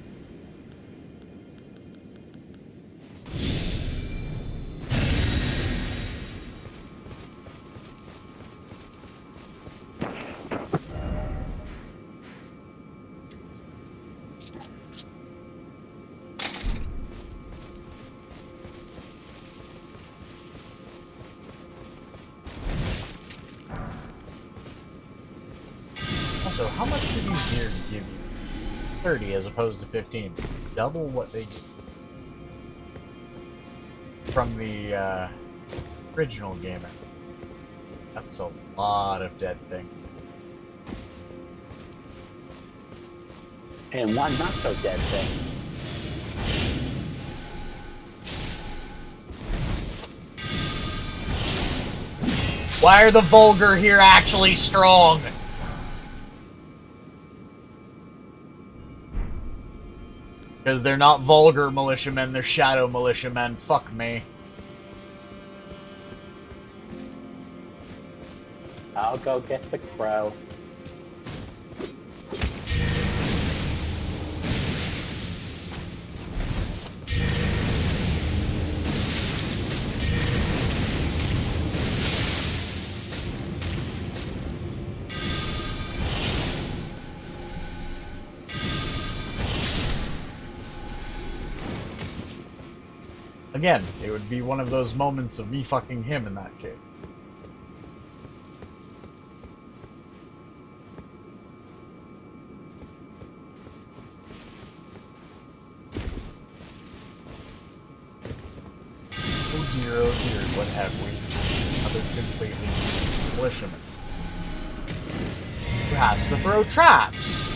S1: Also, how much do these deer give you? 30 as opposed to 15. Double what they get from the original game. That's a lot of dead thing.
S3: And one not so dead thing.
S1: Why are the vulgar here actually strong? Because they're not vulgar militiamen, they're shadow militiamen. Fuck me.
S3: I'll go get the crow.
S1: Again, it would be one of those moments of me fucking him in that case. Oh dear, what have we? Another completely militiaman. Who has to throw traps?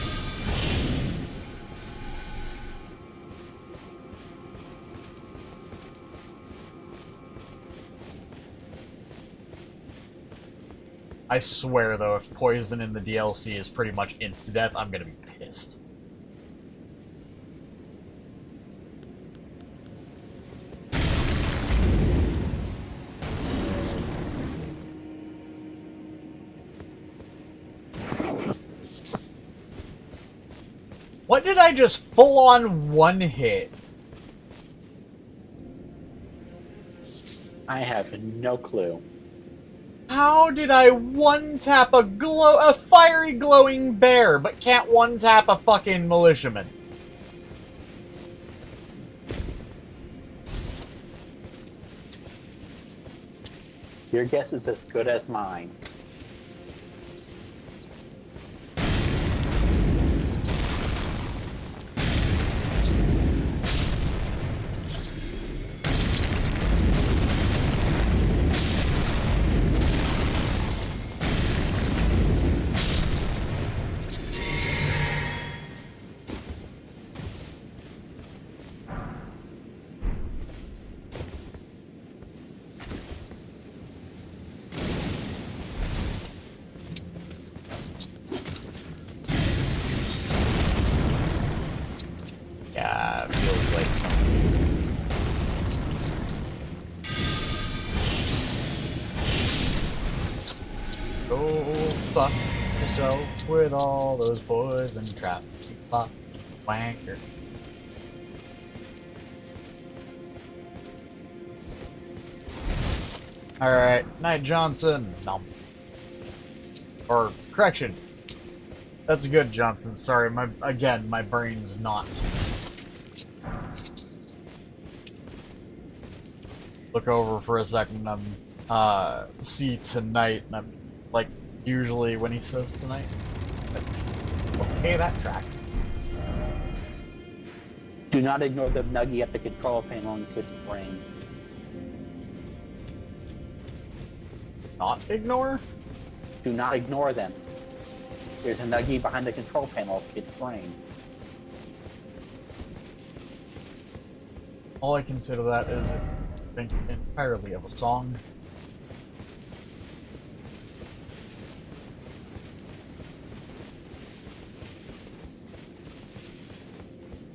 S1: I swear, though, if poison in the DLC is pretty much insta-death, I'm gonna be pissed. What did I just full-on one-hit?
S3: I have no clue.
S1: How did I one-tap a fiery glowing bear, but can't one-tap a fucking militiaman?
S3: Your guess is as good as mine.
S1: feels like something's... Go fuck yourself with all those poison traps, you fucking wanker. Alright, Knight Johnson. Nom. Or, correction. That's good, Johnson. Sorry, my brain's not. Look over for a second, see tonight, and I'm, like, usually when he says tonight. Okay, that tracks.
S3: Do not ignore the nugget at the control panel in Kid's brain.
S1: Not ignore?
S3: Do not ignore them. There's a nugget behind the control panel of Kid's brain.
S1: All I consider that is think entirely of a song.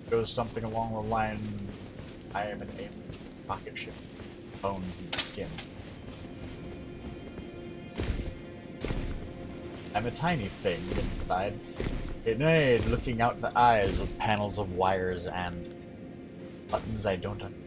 S1: Goes something along the line, I am an alien pocket ship, bones and skin. I'm a tiny thing inside, innate, looking out the eyes with panels of wires and buttons I don't understand.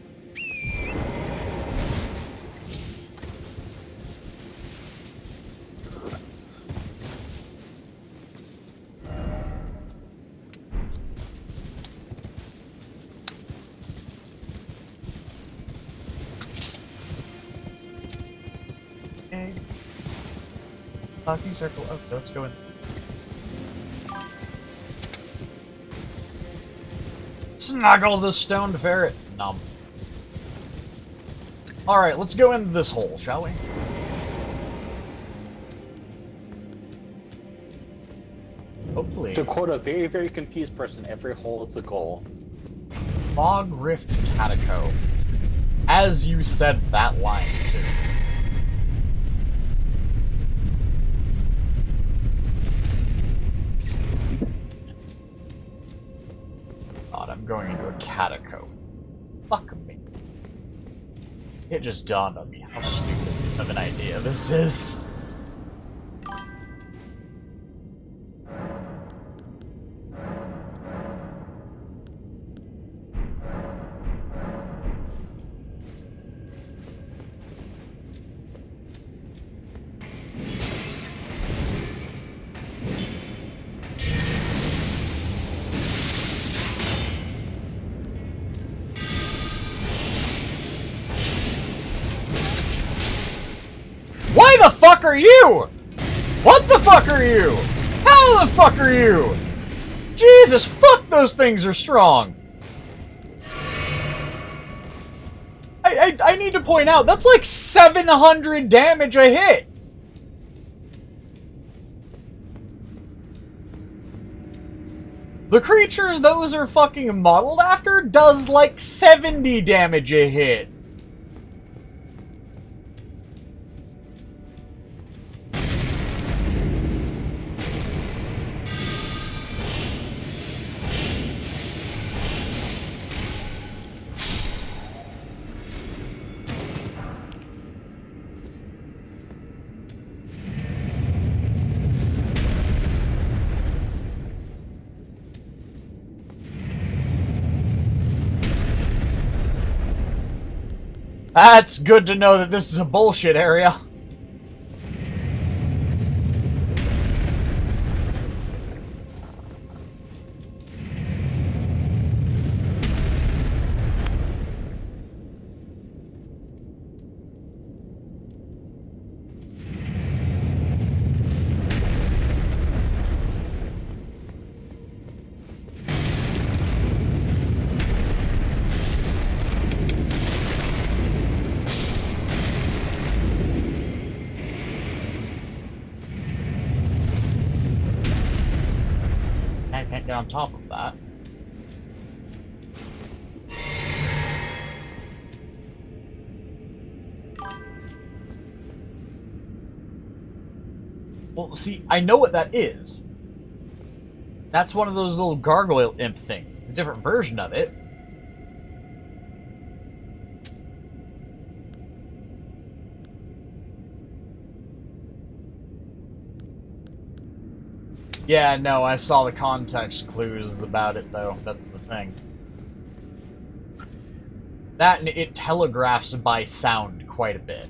S1: Talking circle. Oh, let's go in. Snuggle the stoned ferret. Nom. Alright, let's go into this hole, shall we? Hopefully.
S3: To quote a very, very confused person, every hole is a goal.
S1: Fog Rift Catacombs. As you said that line, too. I'm going into a catacomb. Fuck me. It just dawned on me how stupid of an idea this is. Why the fuck are you? What the fuck are you? How the fuck are you? Jesus, fuck, those things are strong. I need to point out, that's like 700 damage a hit. The creature those are fucking modeled after does like 70 damage a hit. That's good to know that this is a bullshit area. Can't get on top of that. Well, see, I know what that is. That's one of those little gargoyle imp things. It's a different version of it, Yeah, no, I saw the context clues about it, though. That's the thing. That, and it telegraphs by sound quite a bit.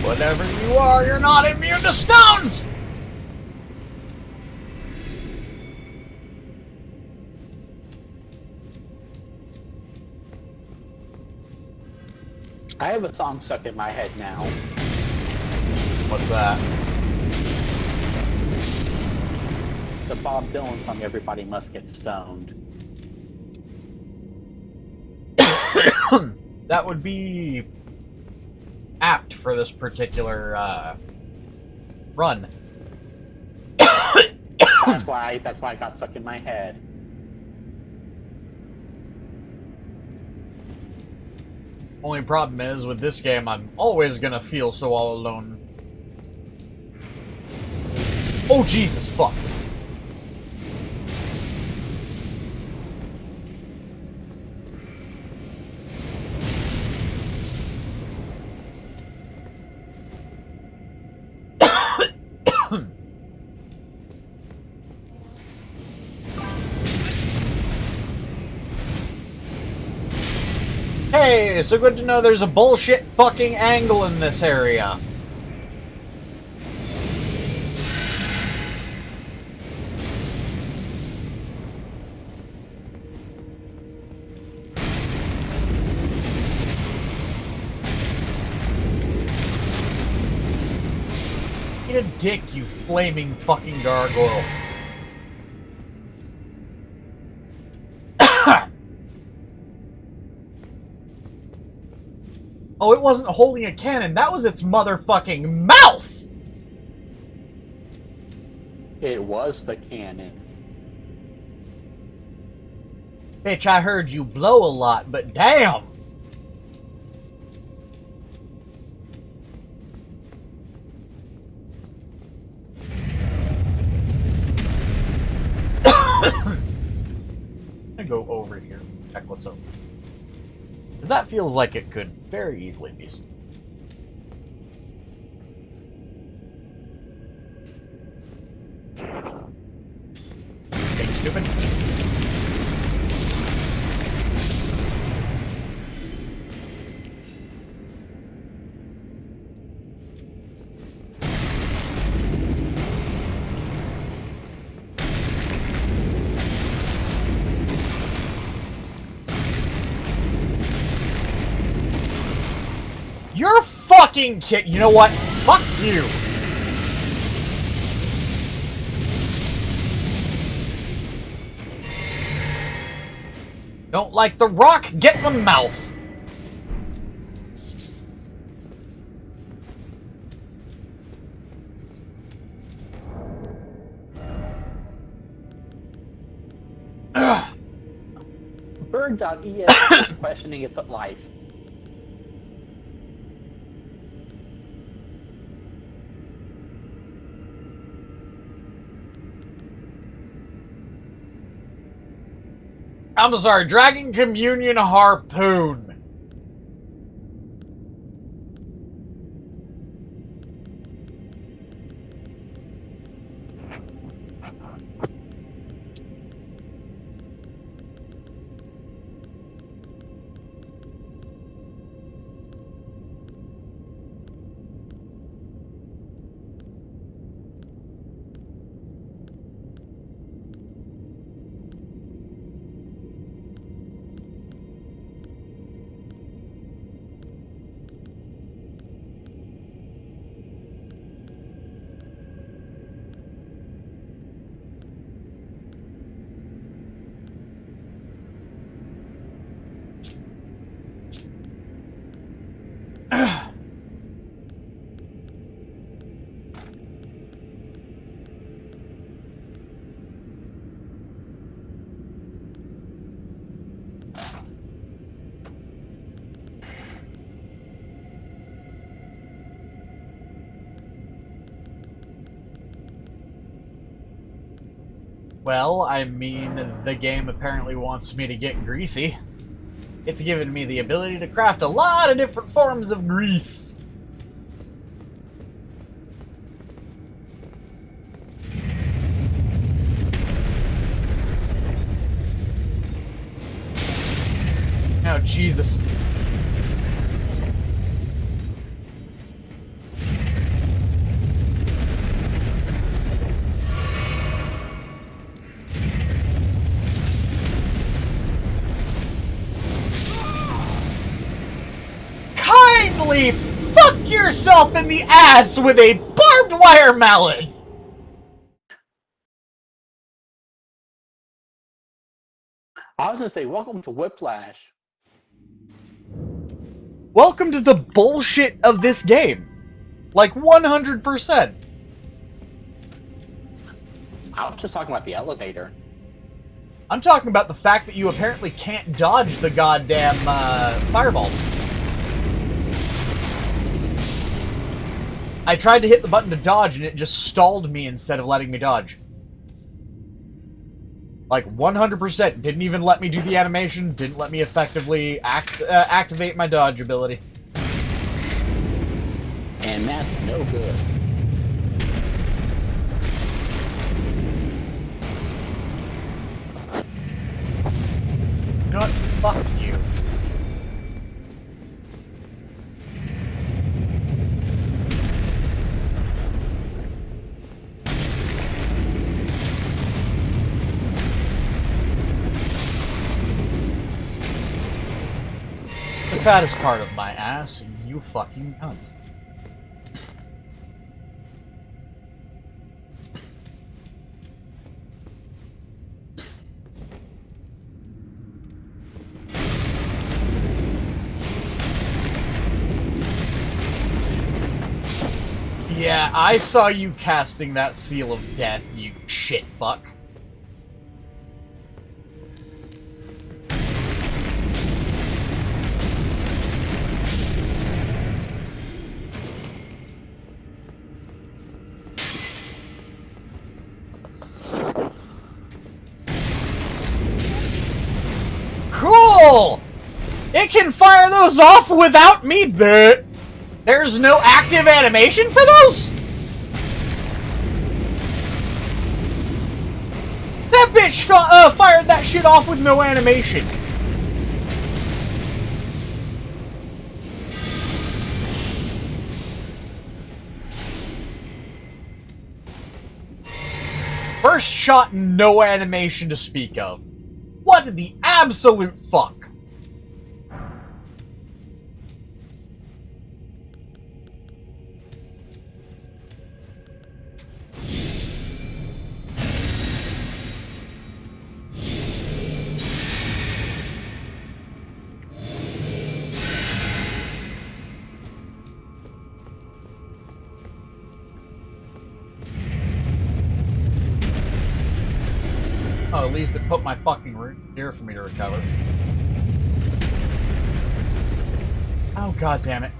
S1: Whatever you are, you're not immune to stones!
S3: I have a song stuck in my head now.
S1: What's that?
S3: The Bob Dylan song, Everybody Must Get Stoned.
S1: That would be apt for this particular run.
S3: That's why it got stuck in my head.
S1: Only problem is, with this game, I'm always gonna feel so all alone. Oh, Jesus, fuck. Hey, so good to know there's a bullshit fucking angle in this area. Eat a dick, you flaming fucking gargoyle. Oh, it wasn't holding a cannon. That was its motherfucking mouth!
S3: It was the cannon.
S1: Bitch, I heard you blow a lot, but damn! I'm gonna go over here, check what's over. Because that feels like it could very easily be. Being stupid. You're fucking kid. You know what? Fuck you. Don't like the rock? Get the mouth. Ugh.
S3: Bird.es is questioning its life.
S1: I'm sorry, Dragon Communion Harpoon. Well, I mean, the game apparently wants me to get greasy. It's given me the ability to craft a lot of different forms of grease. Oh, Jesus. Kindly fuck yourself in the ass with a barbed wire mallet!
S3: I was gonna say, welcome to Whiplash.
S1: Welcome to the bullshit of this game. Like 100%.
S3: I was just talking about the elevator.
S1: I'm talking about the fact that you apparently can't dodge the goddamn fireballs. I tried to hit the button to dodge and it just stalled me instead of letting me dodge. Like 100%. Didn't even let me do the animation. Didn't let me effectively activate my dodge ability.
S3: And that's no good.
S1: You know what? Fuck you. The fattest part of my ass, you fucking cunt. Yeah, I saw you casting that seal of death, you shit fuck. Cool! It can fire those off without me, but there's no active animation for those? That bitch fired that shit off with no animation. First shot, no animation to speak of. What the absolute fuck? Oh, at least it put my fucking root here for me to recover. Oh, god damn it.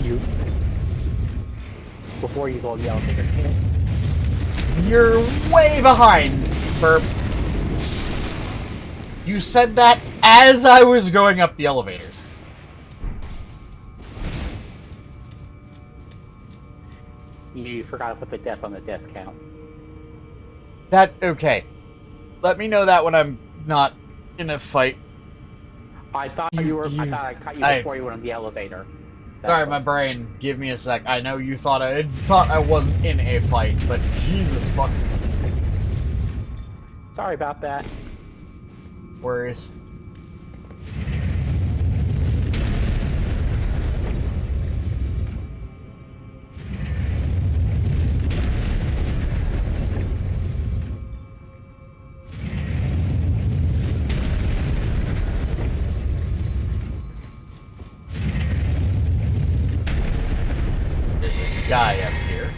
S3: You. Before you go in the elevator.
S1: You're way behind, Burp. You said that as I was going up the elevator.
S3: You forgot to put the death on the death count.
S1: That, okay. Let me know that when I'm not in a fight.
S3: I thought I thought I caught you before you went on the elevator.
S1: Sorry, my brain. Give me a sec. I know you thought I wasn't in a fight, but Jesus fuck.
S3: Sorry about that.
S1: Worries. Guy up here.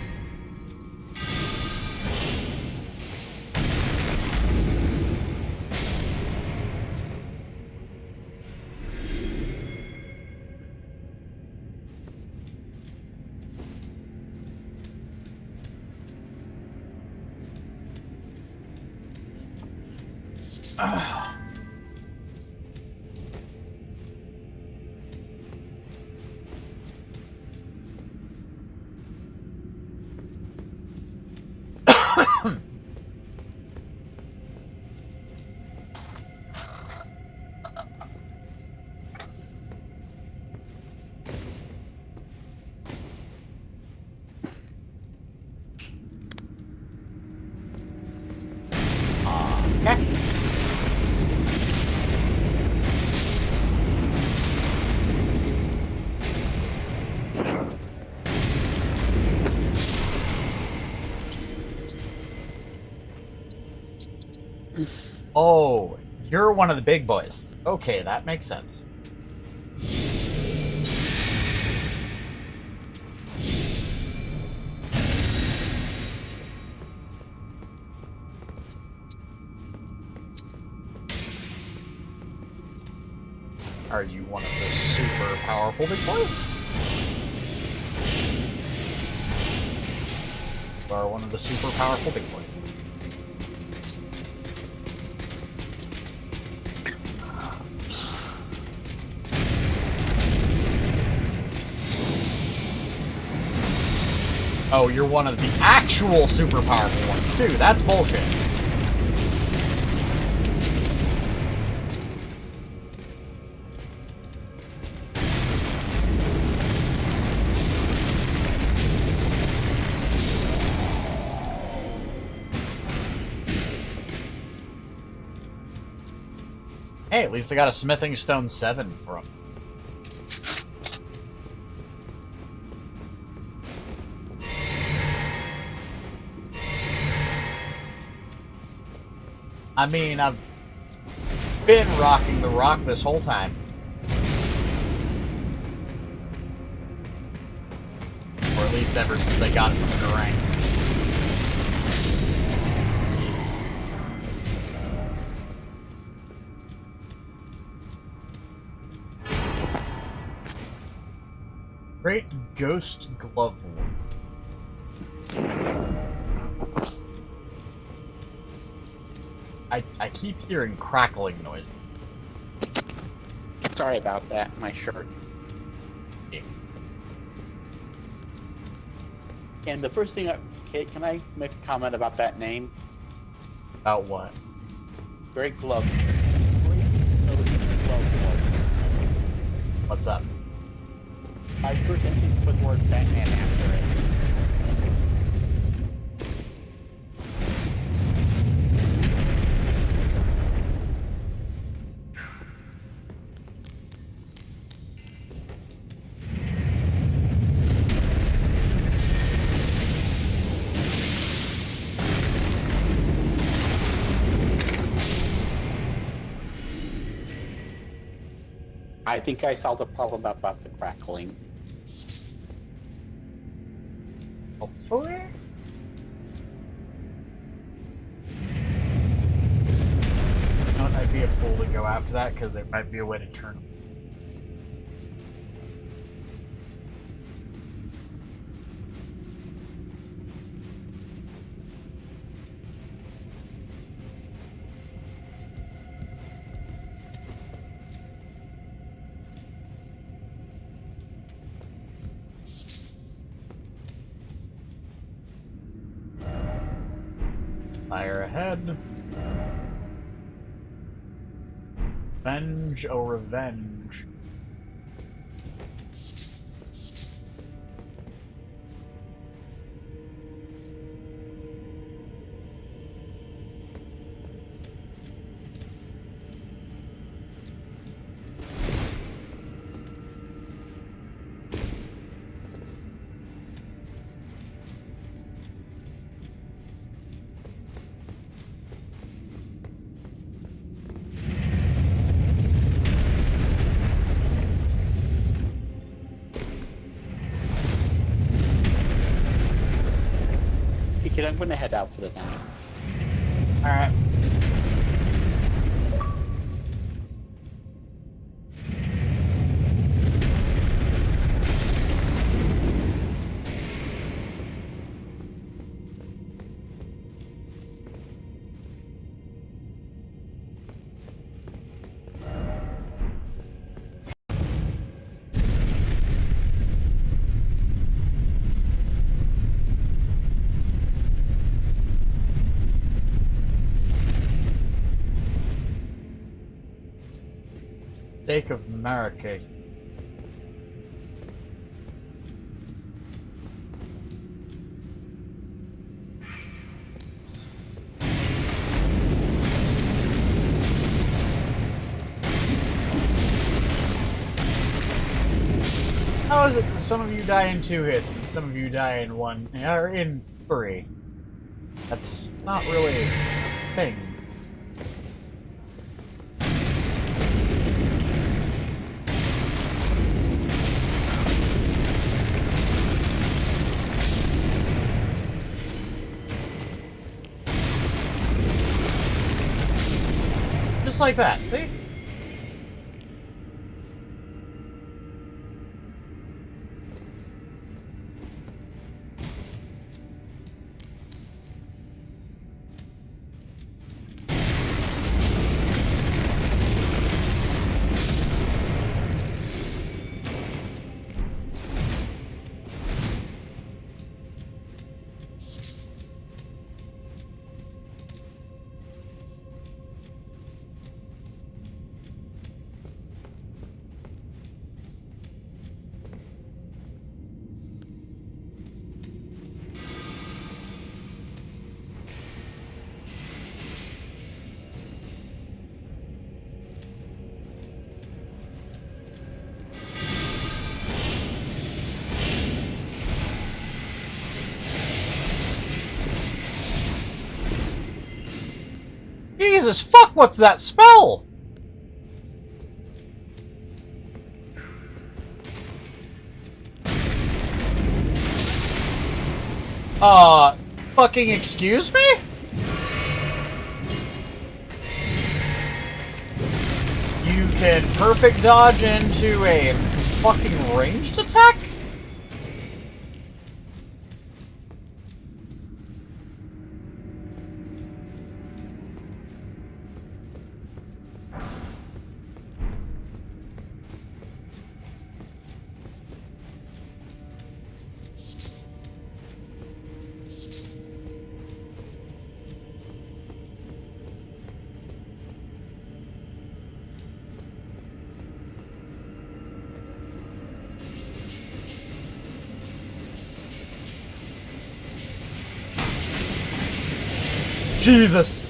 S4: Oh, you're one of the big boys. Okay, that makes sense. Are you one of the super powerful big boys? You are one of the super powerful big boys. Oh, you're one of the actual super powerful ones, too. That's bullshit. Hey, at least I got a Smithing Stone 7 from. I mean, I've been rocking the rock this whole time. Or at least ever since I got it from the rank. Great Ghost Glove War. I keep hearing crackling noise.
S3: Sorry about that, my shirt.
S4: Yeah.
S3: And the first thing, Kate, can I make a comment about that name?
S4: About what?
S3: Great glove. Great glove war.
S4: What's up?
S3: My first instinct to put the word Batman after it. I think I solved the problem about the crackling.
S4: Hopefully? I'd be a fool to go after that because there might be a way to turn. Fire ahead. Revenge, oh revenge.
S3: Kid, I'm going to head out for the night.
S4: Alright. Steak of America. How is it that some of you die in 2 hits and some of you die in 1, or in 3? That's not really a thing. Just like that, see? Jesus fuck, what's that spell? Fucking excuse me? You can perfect dodge into a fucking ranged attack? Jesus!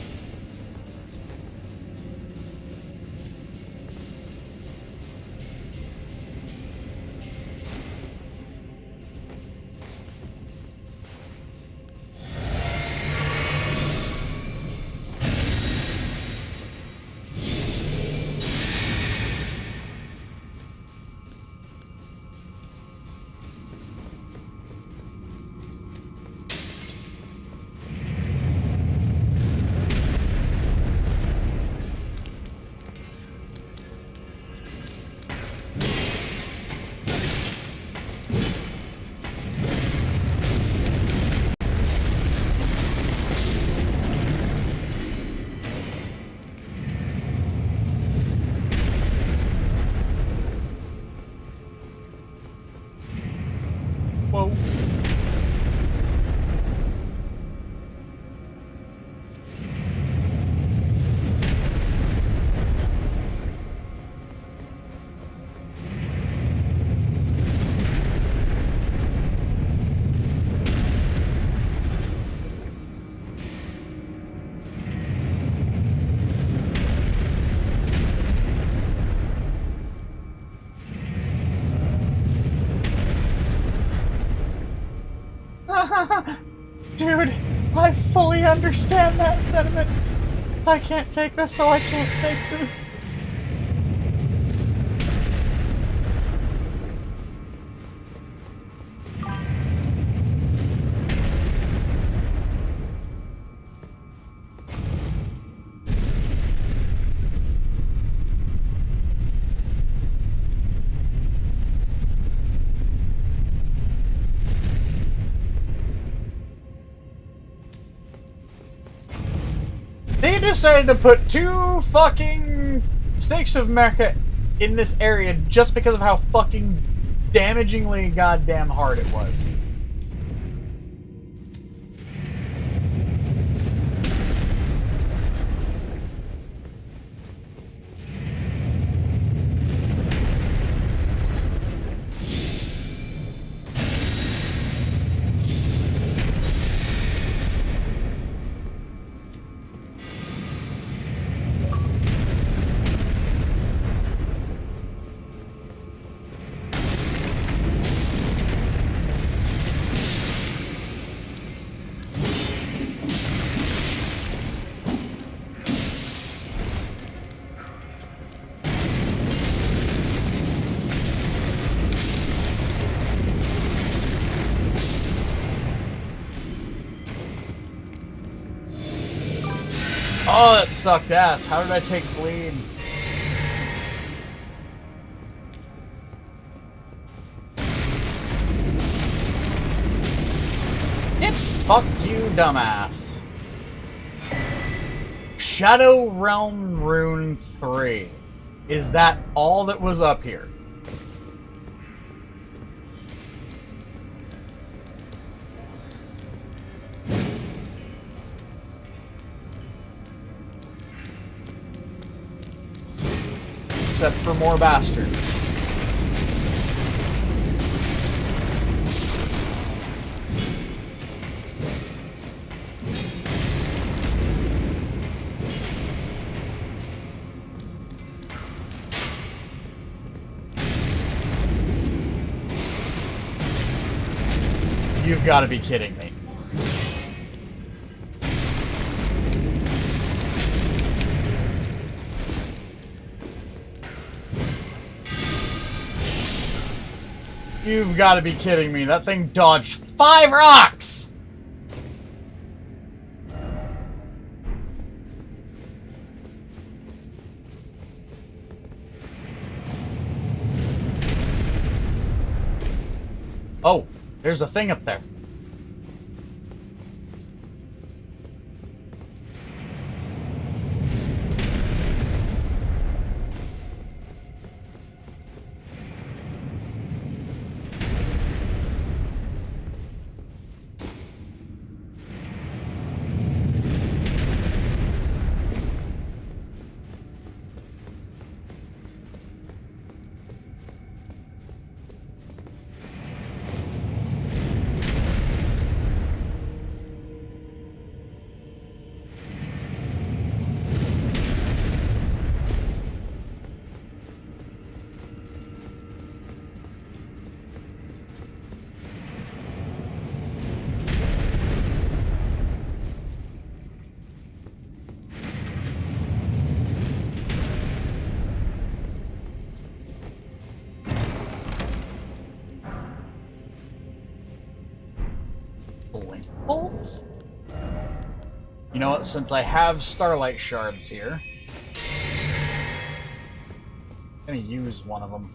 S4: Whoa. Dude, I fully understand that sentiment. I can't take this, so I can't take this. They decided to put 2 fucking Steaks of America in this area just because of how fucking damagingly goddamn hard it was. Oh, that sucked ass. How did I take bleed? Get fucked, you dumbass. Shadow Realm Rune 3. Is that all that was up here? Except for more bastards. You've got to be kidding me. You've got to be kidding me. That thing dodged 5 rocks! Oh, there's a thing up there. Bolt. You know what? Since I have Starlight Shards here, I'm gonna use one of them.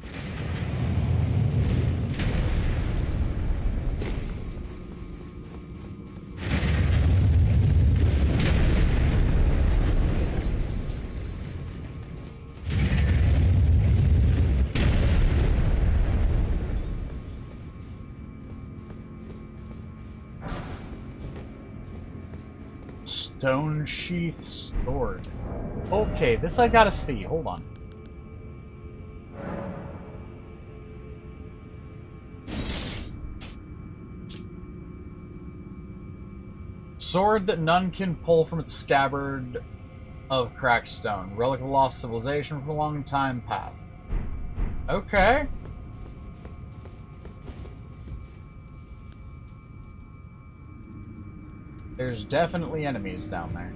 S4: Stone Sheath Sword. Okay, this I gotta see. Hold on. Sword that none can pull from its scabbard of cracked stone. Relic of lost civilization from a long time past. Okay. There's definitely enemies down there.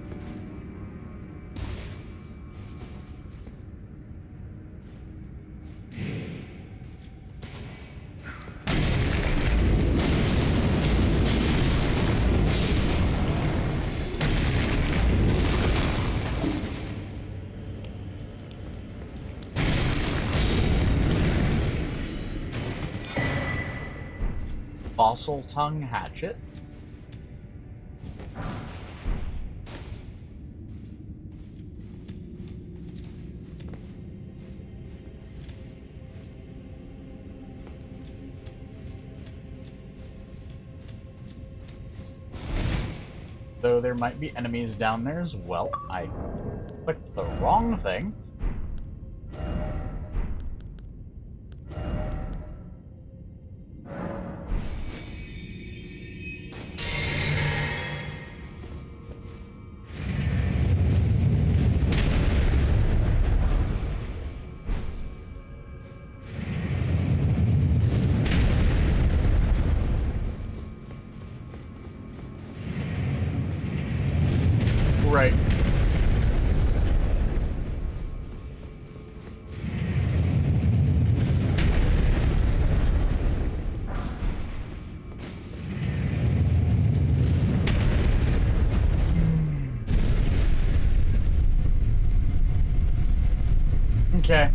S4: Fossil Tongue Hatchet. Though there might be enemies down there as well. I clicked the wrong thing. Right. Okay.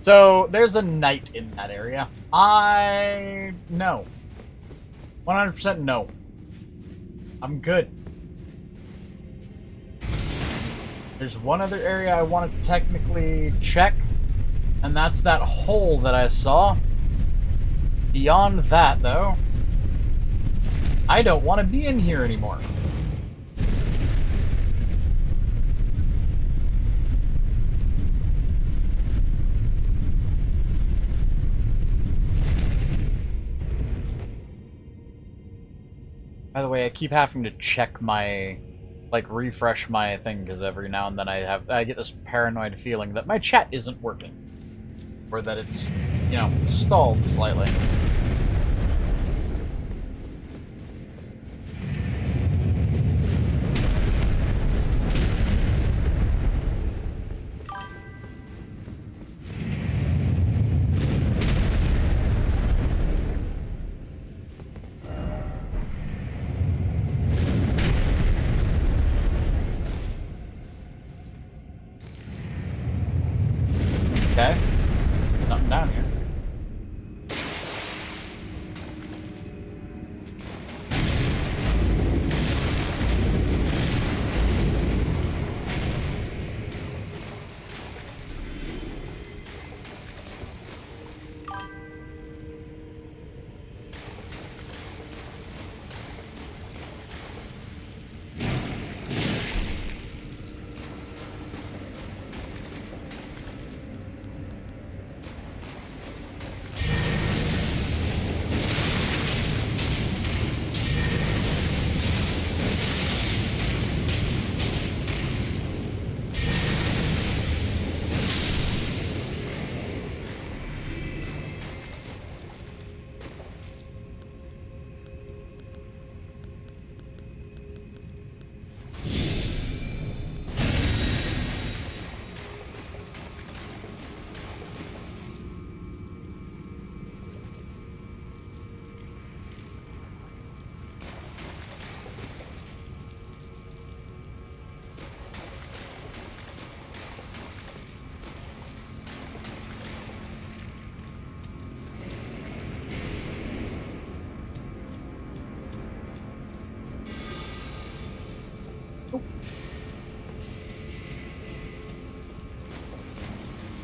S4: So, there's a knight in that area. No. 100% no. I'm good. There's one other area I want to technically check, and that's that hole that I saw. Beyond that, though, I don't want to be in here anymore. By the way, I keep having to check my, like, refresh my thing, because every now and then I get this paranoid feeling that my chat isn't working. Or that it's, you know, stalled slightly. Okay. Nothing down here.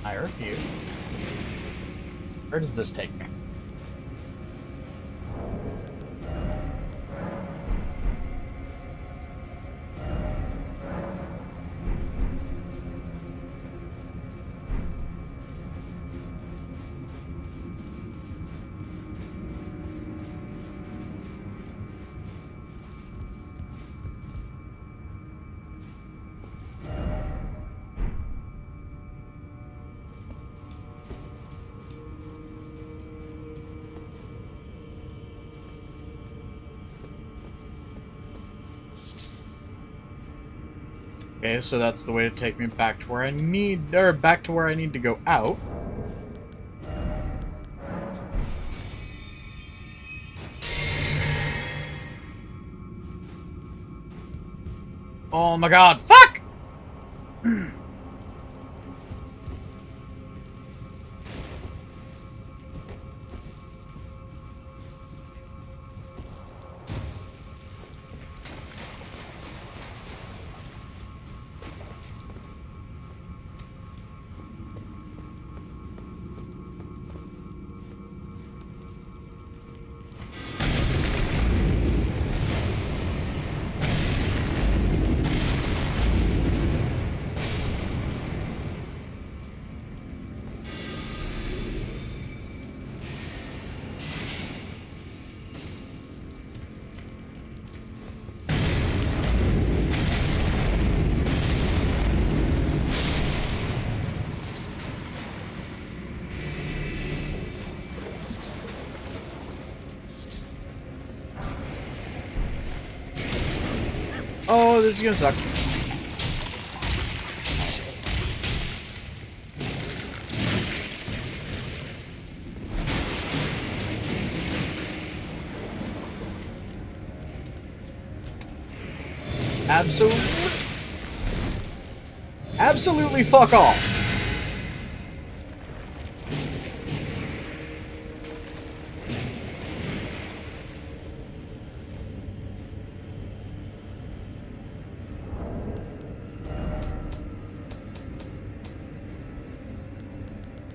S4: I refuse. Where does this take me? Okay, so that's the way to take me back to where I need, or back to where I need to go out. Oh my god, fuck!
S1: Oh, this is gonna suck. Absolutely fuck off.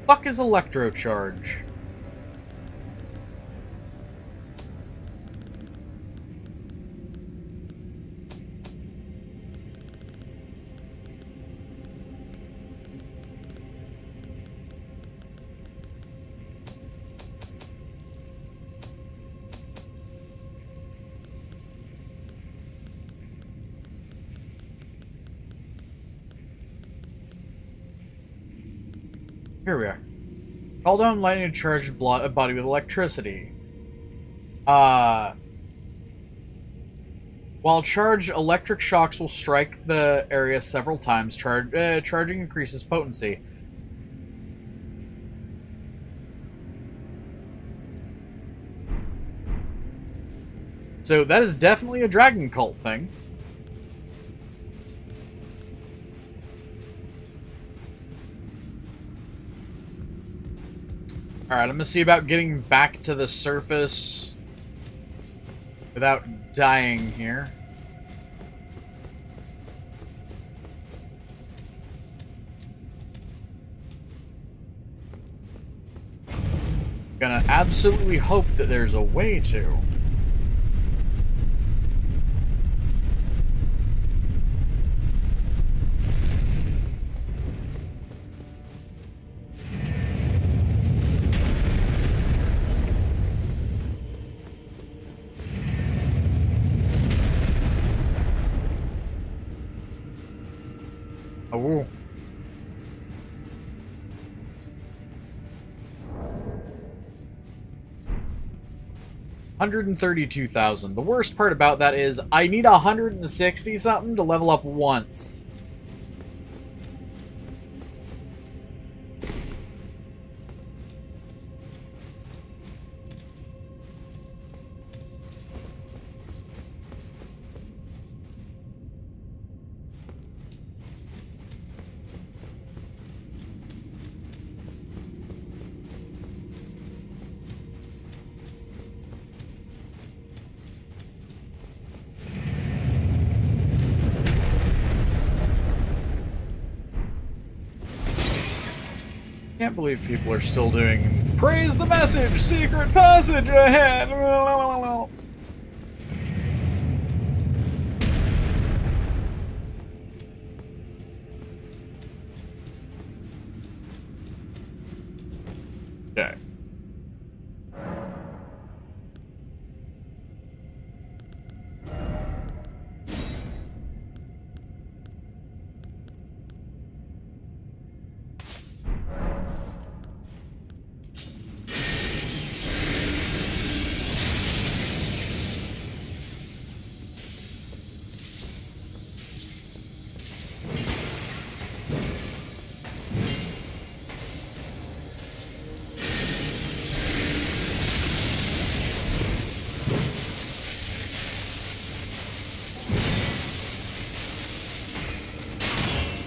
S1: Fuck is electrocharge? Here we are. Call down lightning to charge body with electricity. While charged, electric shocks will strike the area several times. Charging increases potency. So that is definitely a dragon cult thing. Alright, I'm gonna see about getting back to the surface without dying here. Gonna absolutely hope that there's a way to. Oh. $132,000. The worst part about that is I need 160 something to level up once. Can't believe people are still doing praise the message, secret passage ahead. Okay.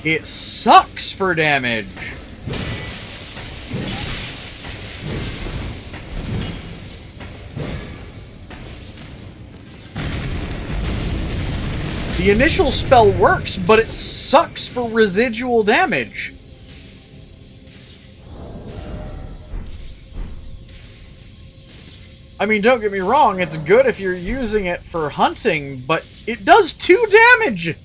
S1: It sucks for damage. The initial spell works, but it sucks for residual damage. I mean, don't get me wrong, it's good if you're using it for hunting, but it does 2 damage!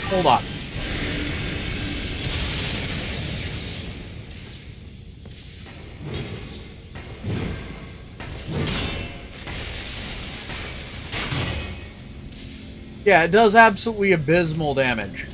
S1: Hold on. Yeah, it does absolutely abysmal damage.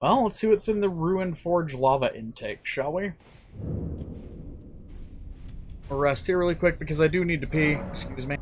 S1: Well, let's see what's in the Ruined Forge lava intake, shall we? I'll rest here really quick because I do need to pee. Excuse me.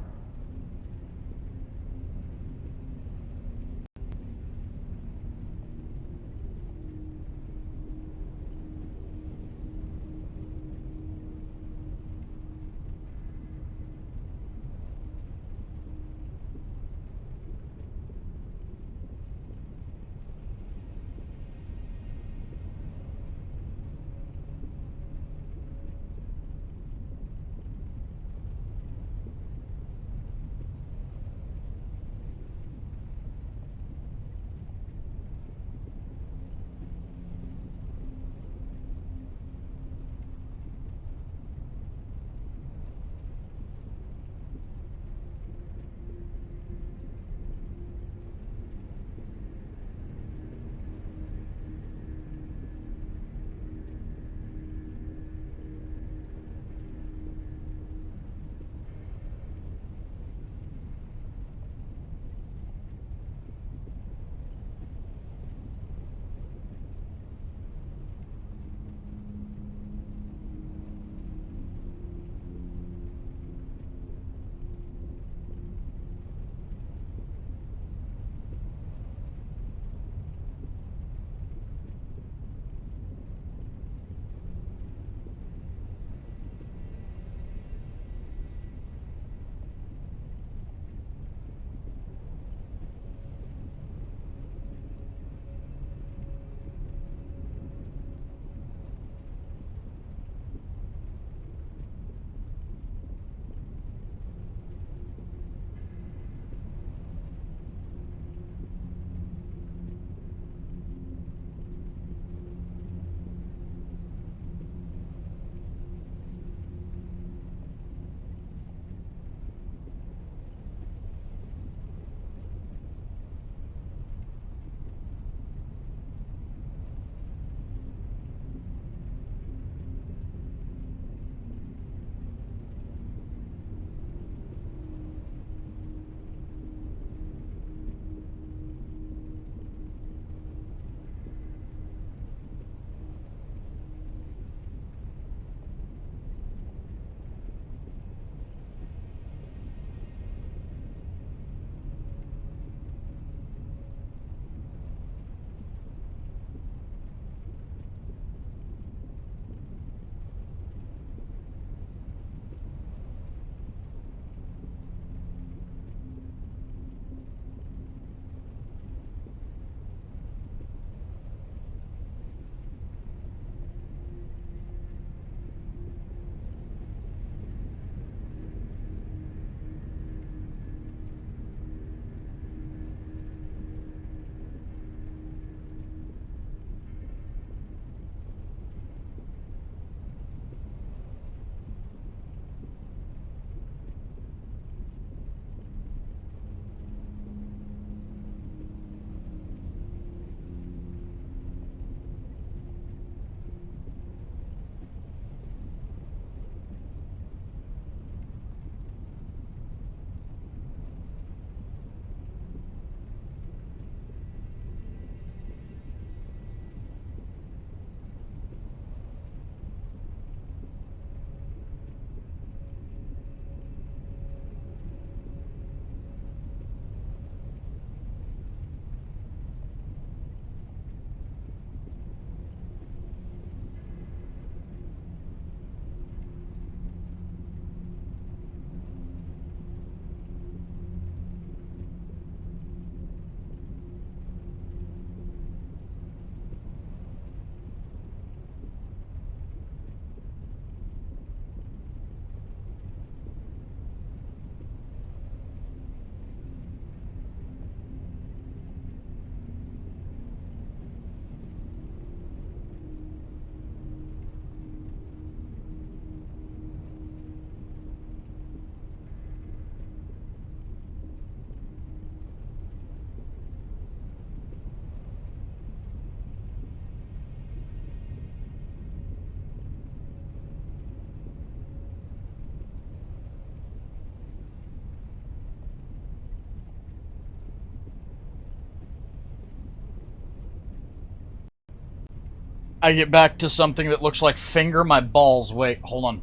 S4: I get back to something that looks like finger my balls. Wait, hold on.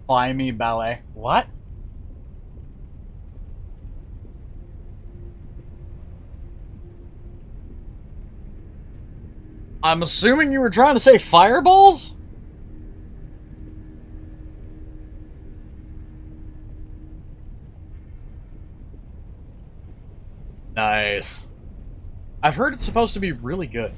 S4: Buy me ballet. What? I'm assuming you were trying to say fireballs? Nice. I've heard it's supposed to be really good.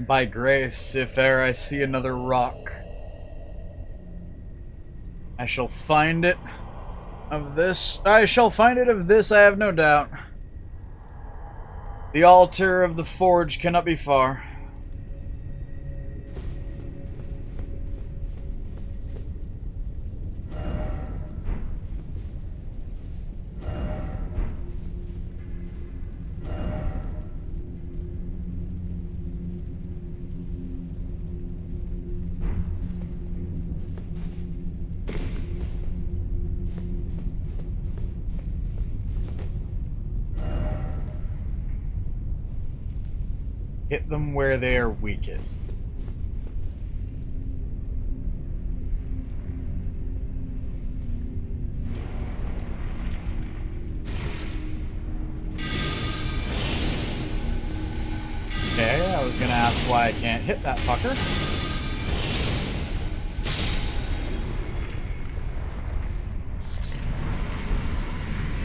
S4: By grace, if e'er I see another rock, I shall find it of this. I shall find it of this, I have no doubt. The altar of the forge cannot be far. Hit them where they are weakest. Okay, I was gonna ask why I can't hit that fucker.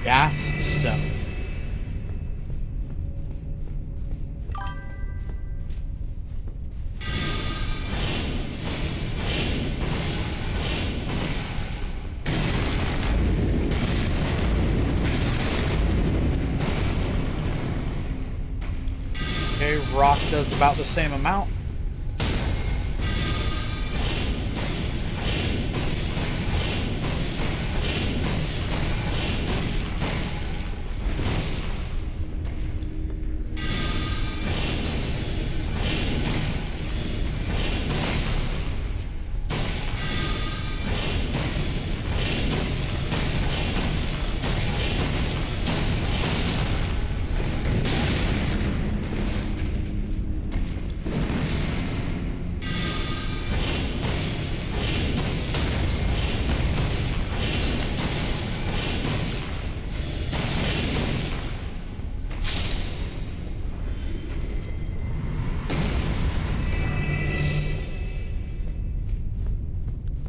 S4: Gas stone. Okay, rock does about the same amount.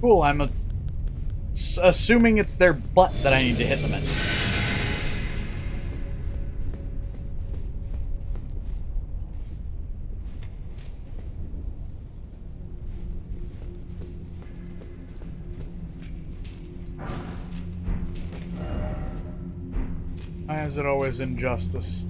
S4: Cool, I'm assuming it's their butt that I need to hit them in. Why is it always injustice?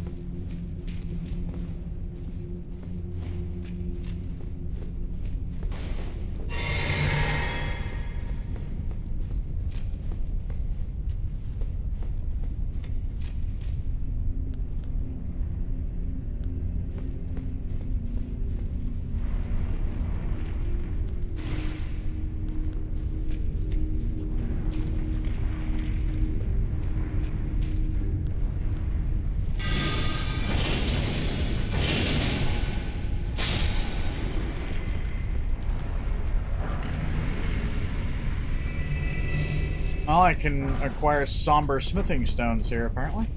S4: Well, I can acquire somber smithing stones here, apparently.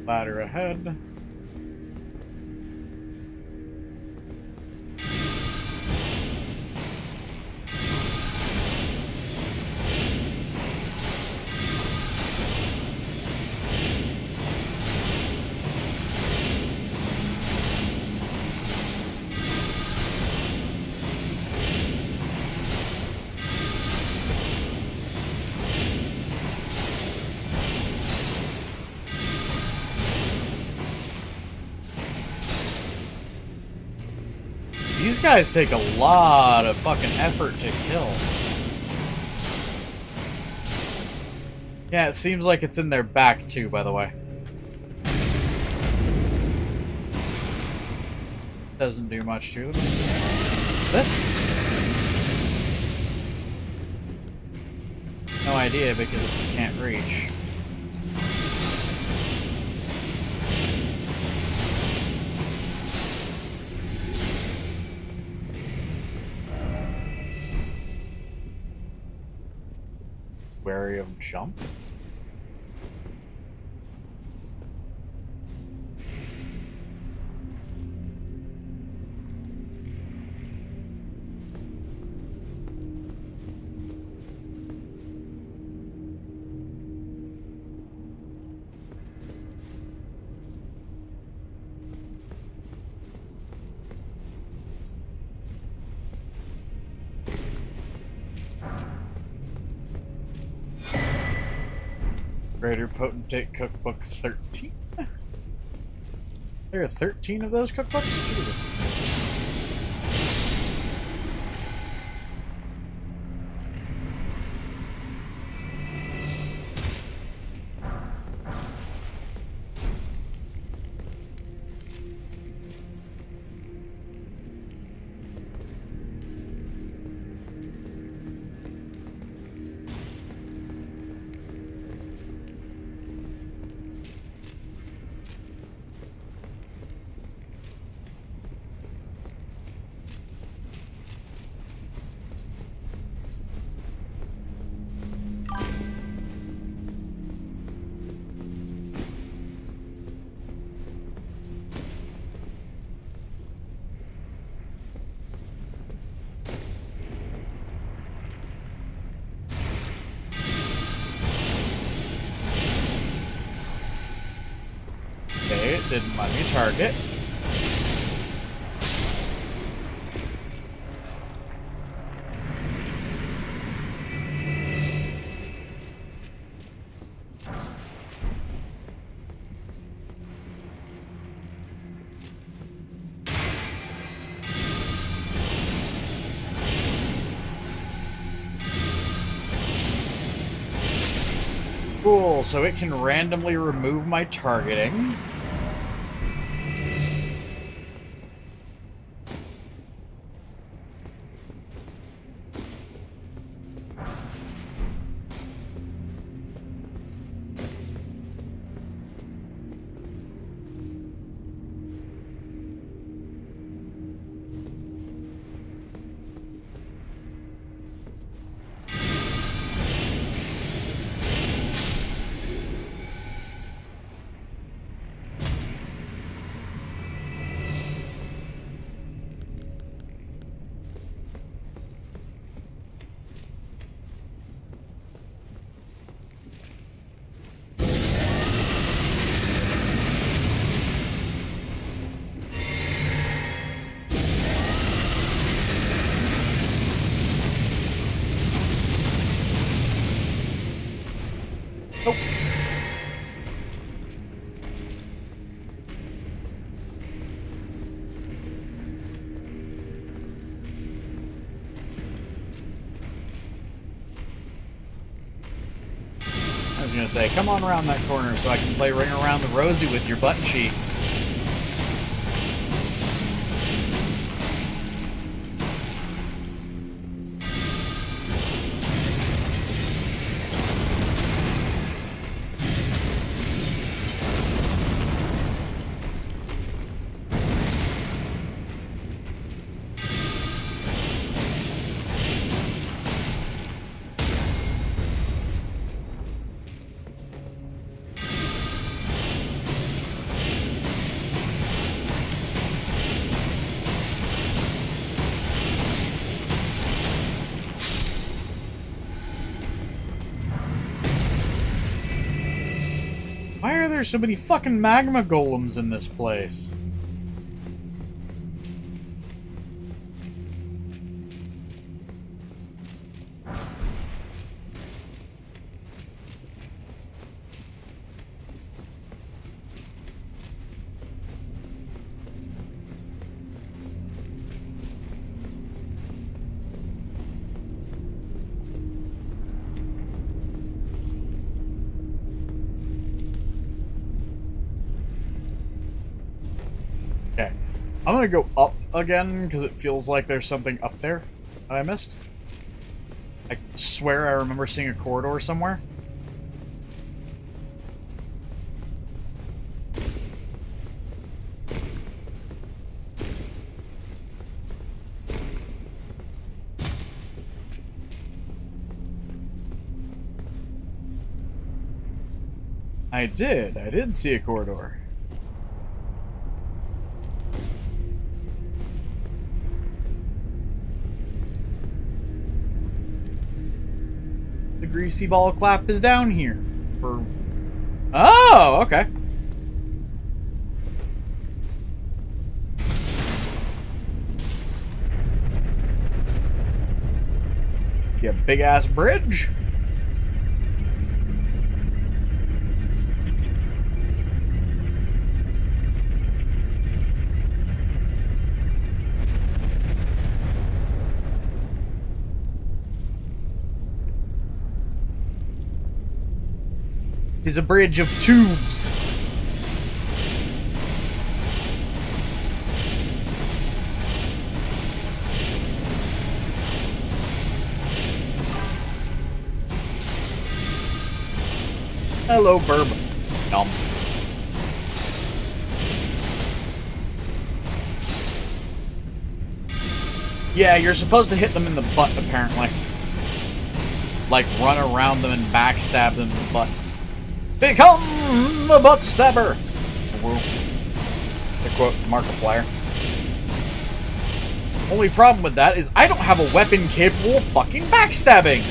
S4: Ladder ahead.
S1: These guys take a lot of fucking effort to kill. Yeah, it seems like it's in their back too, by the way. Doesn't do much to them. This? No idea because it can't reach. Wary of jump? Greater Potentate Cookbook 13? There are 13 of those cookbooks? Jesus. Okay, it didn't let me target. Cool, so it can randomly remove my targeting. Nope. I was gonna say, come on around that corner so I can play Ring Around the Rosie with your butt cheeks. Why are there so many fucking magma golems in this place? I'm gonna go up again, because it feels like there's something up there that I missed. I swear I remember seeing a corridor somewhere. I did see a corridor. The greasy ball clap is down here. Oh, okay. Yeah, big ass bridge. Is a bridge of tubes. Hello, bourbon. Nom. Yeah, you're supposed to hit them in the butt, apparently. Like, run around them and backstab them in the butt. Become a butt stabber! Woo. To quote Markiplier. Only problem with that is I don't have a weapon capable of fucking backstabbing!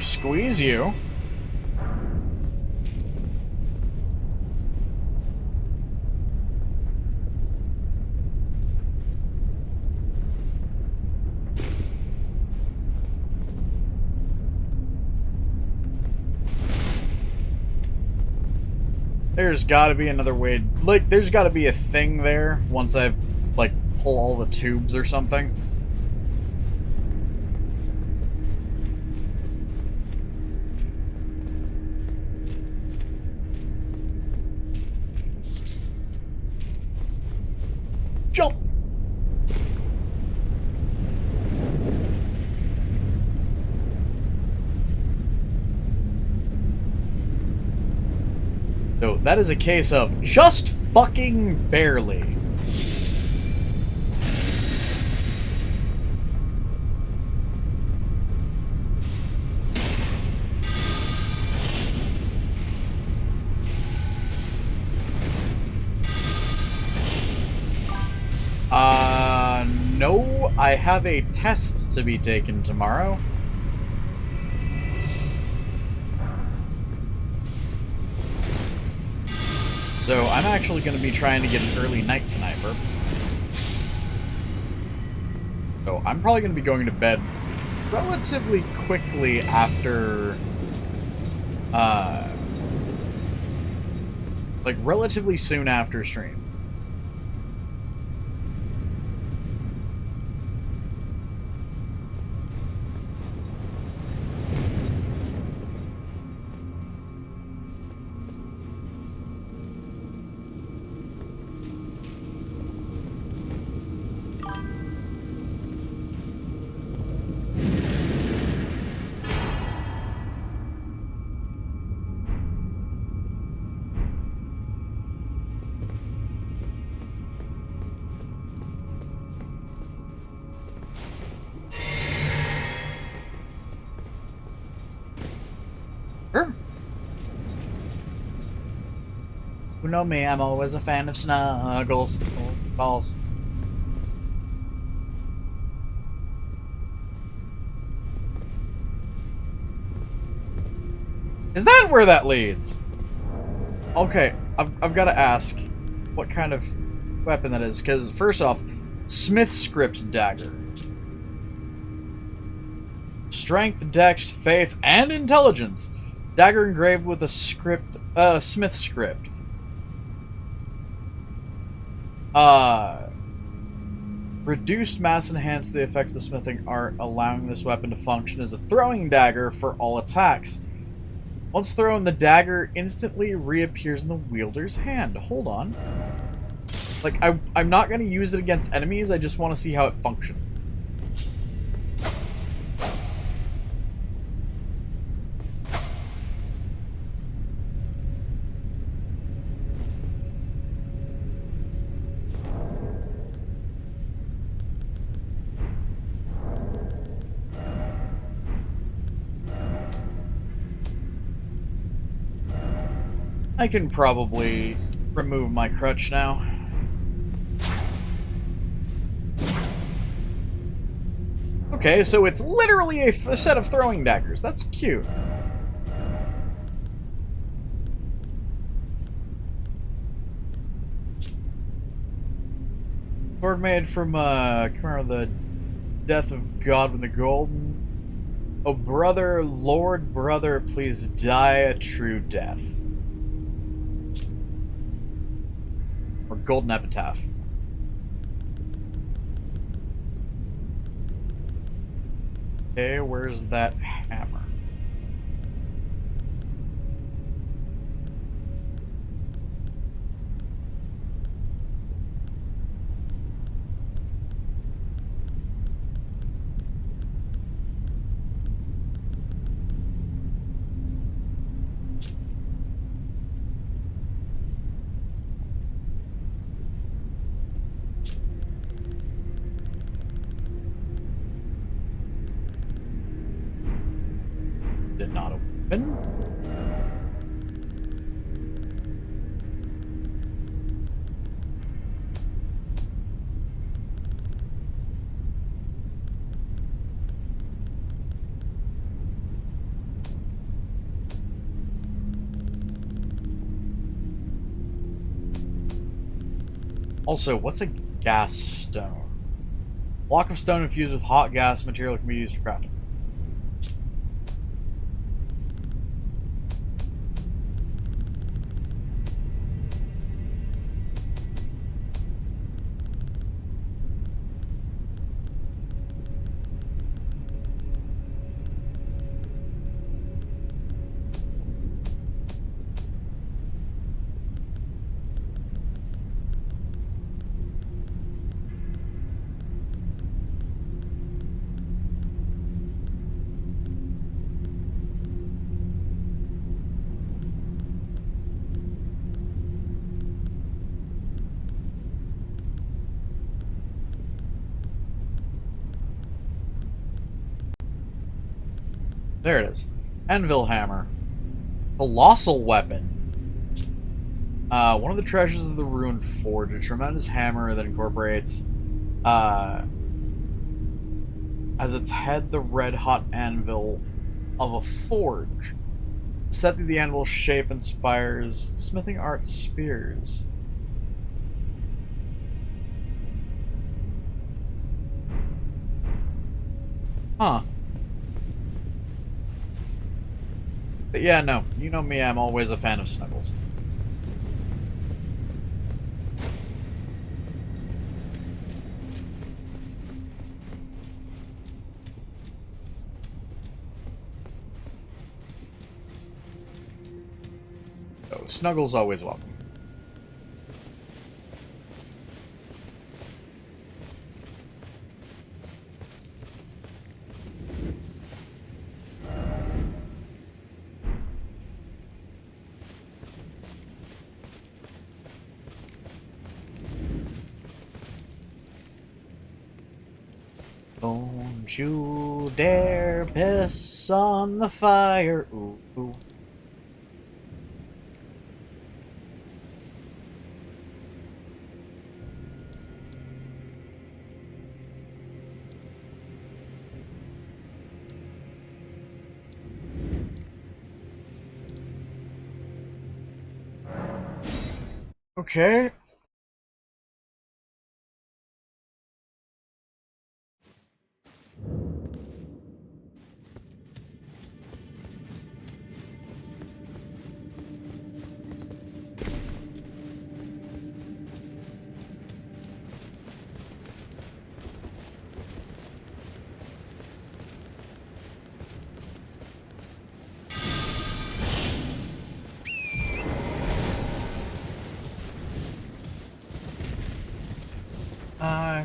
S1: Squeeze you. There's gotta be another way. Like, there's gotta be a thing there once I, like, pull all the tubes or something. Jump! So that is a case of just fucking barely. No, I have a test to be taken tomorrow. So I'm actually going to be trying to get an early night tonight, Burp. So I'm probably going to be going to bed relatively quickly after, like relatively soon after stream. You know me, I'm always a fan of snuggles. Oh, balls. Is that where that leads? Okay, I've got to ask what kind of weapon that is, because first off, Smith script dagger. strength, dex, faith, and intelligence. Dagger engraved with a script, smith script. Reduced mass enhance the effect of the smithing art, allowing this weapon to function as a throwing dagger for all attacks. Once thrown, the dagger instantly reappears in the wielder's hand. Hold on. Like, I'm not going to use it against enemies, I just want to see how it functions. I can probably remove my crutch now. Okay, so it's literally a set of throwing daggers. That's cute. Sword made from, the death of Godwin the Golden. Oh, brother, Lord, brother, please die a true death. Or Golden Epitaph. Okay, where's that hammer? Did not open. Also, what's a gas stone? Block of stone infused with hot gas material can be used for crafting. There it is. Anvil hammer. Colossal weapon. One of the treasures of the ruined forge. A tremendous hammer that incorporates, as its head, the red-hot anvil of a forge. Set that the anvil shape inspires smithing art spears. Huh. But yeah, no. You know me, I'm always a fan of snuggles. So, snuggles always welcome. Don't you dare piss on the fire. Ooh, ooh. Okay.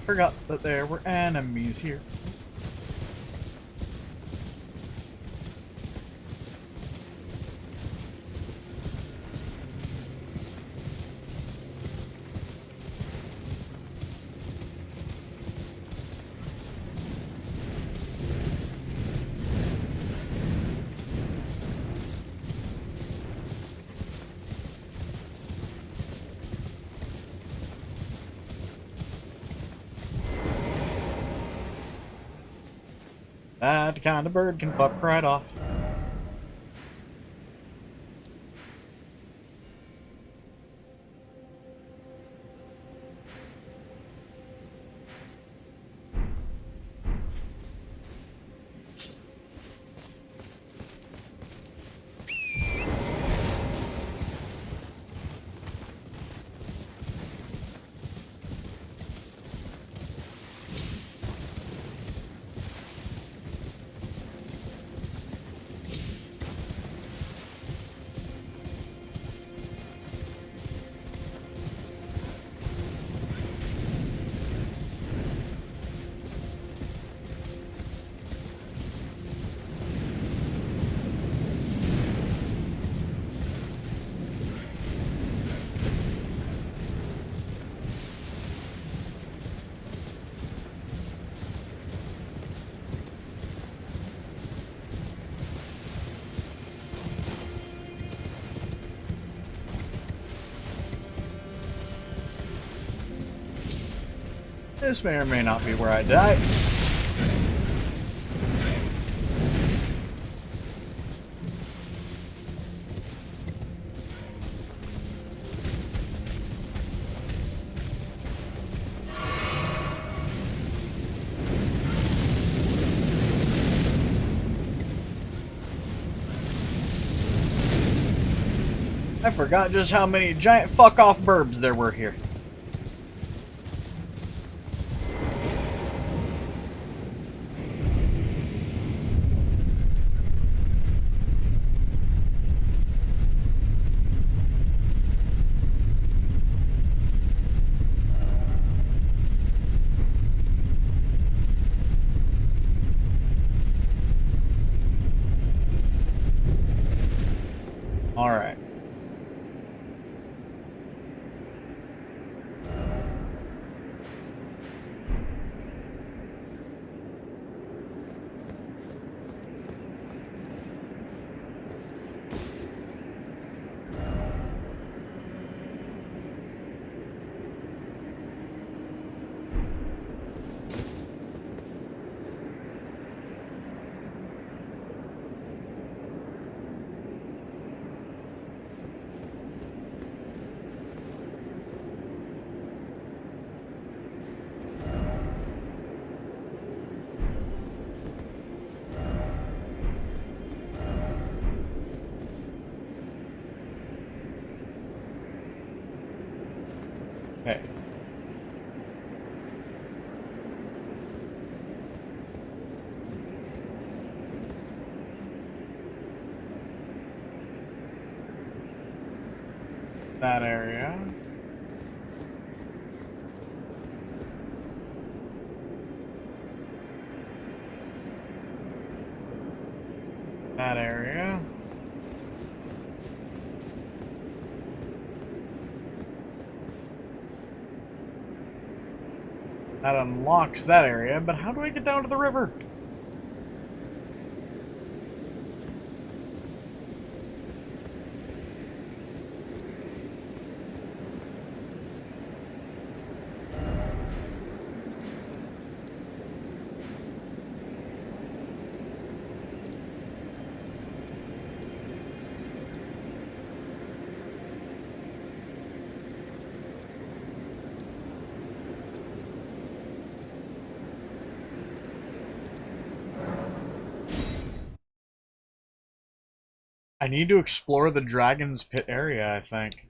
S1: Forgot that there were enemies here. That kind of bird can fuck right off. This may or may not be where I die. I forgot just how many giant fuck-off burbs there were here. All right. Okay. That area. That area. That unlocks that area, but how do I get down to the river? I need to explore the Dragon's Pit area, I think.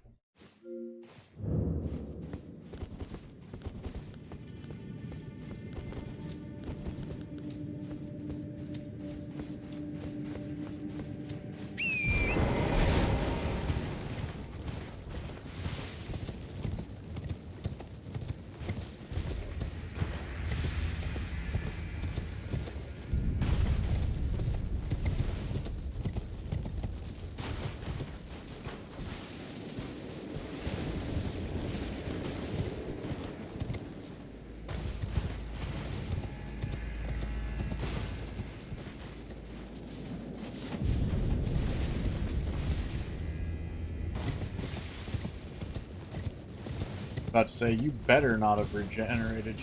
S1: about to say, you better not have regenerated.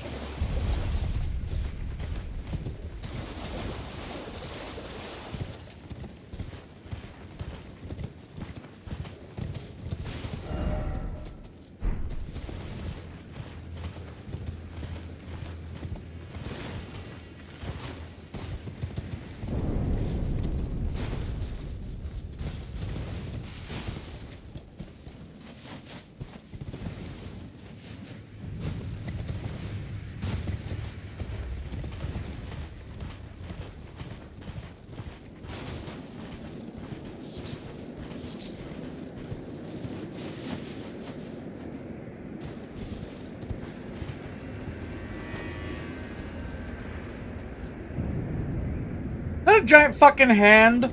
S1: Is that a giant fucking hand?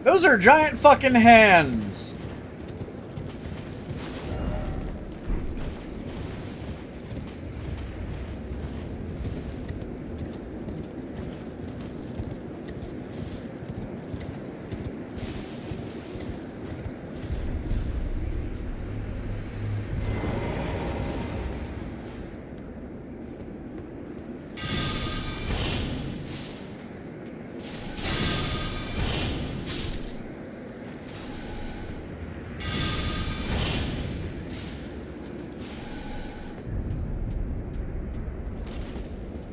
S1: Those are giant fucking hands.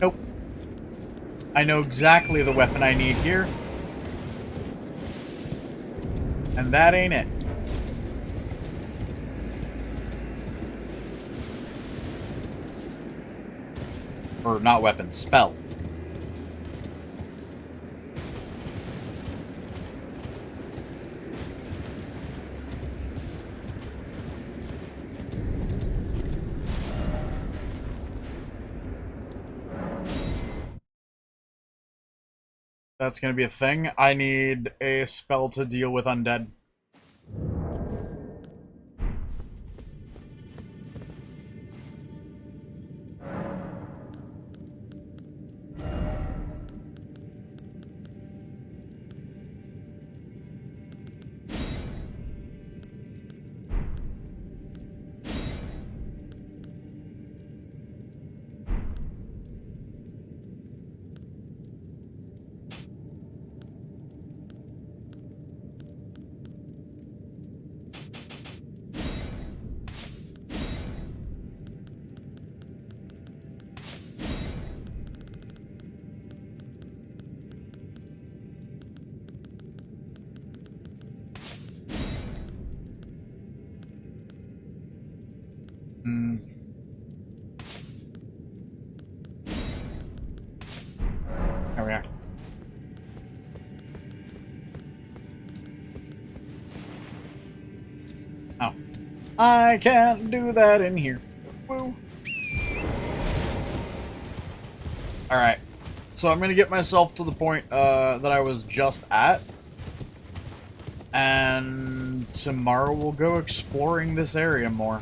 S1: Nope. I know exactly the weapon I need here. And that ain't it. Or not weapon, spell. That's gonna be a thing. I need a spell to deal with undead. Hmm. There we are. Oh. I can't do that in here. Woo. Alright. So I'm gonna get myself to the point that I was just at. And tomorrow we'll go exploring this area more.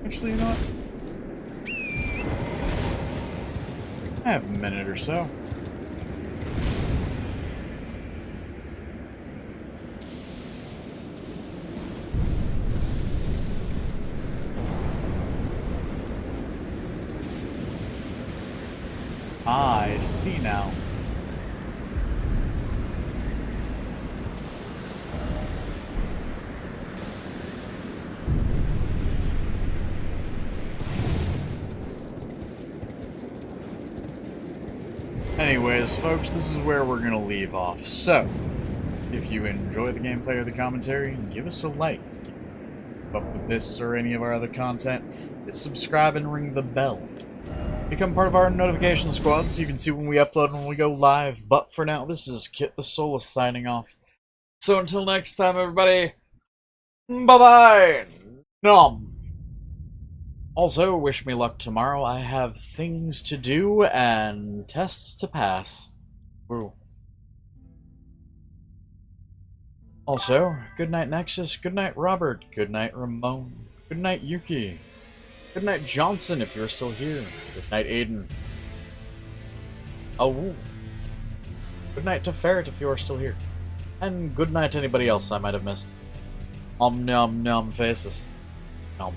S1: Actually, you know what? I have a minute or so. I see now. Anyways, folks, this is where we're gonna leave off. So, if you enjoy the gameplay or the commentary, give us a like. Keep up with this or any of our other content, hit subscribe and ring the bell. Become part of our notification squad so you can see when we upload and when we go live. But for now, this is Kitthesoulless signing off. So until next time, everybody, bye-bye! Nom! Also, wish me luck tomorrow. I have things to do and tests to pass. Woo. Also, good night Nexus, good night Robert, good night Ramon, good night Yuki, good night Johnson if you're still here, good night Aiden. Oh, good night to Ferret if you are still here, and good night to anybody else I might have missed. Nom nom nom faces. Nom.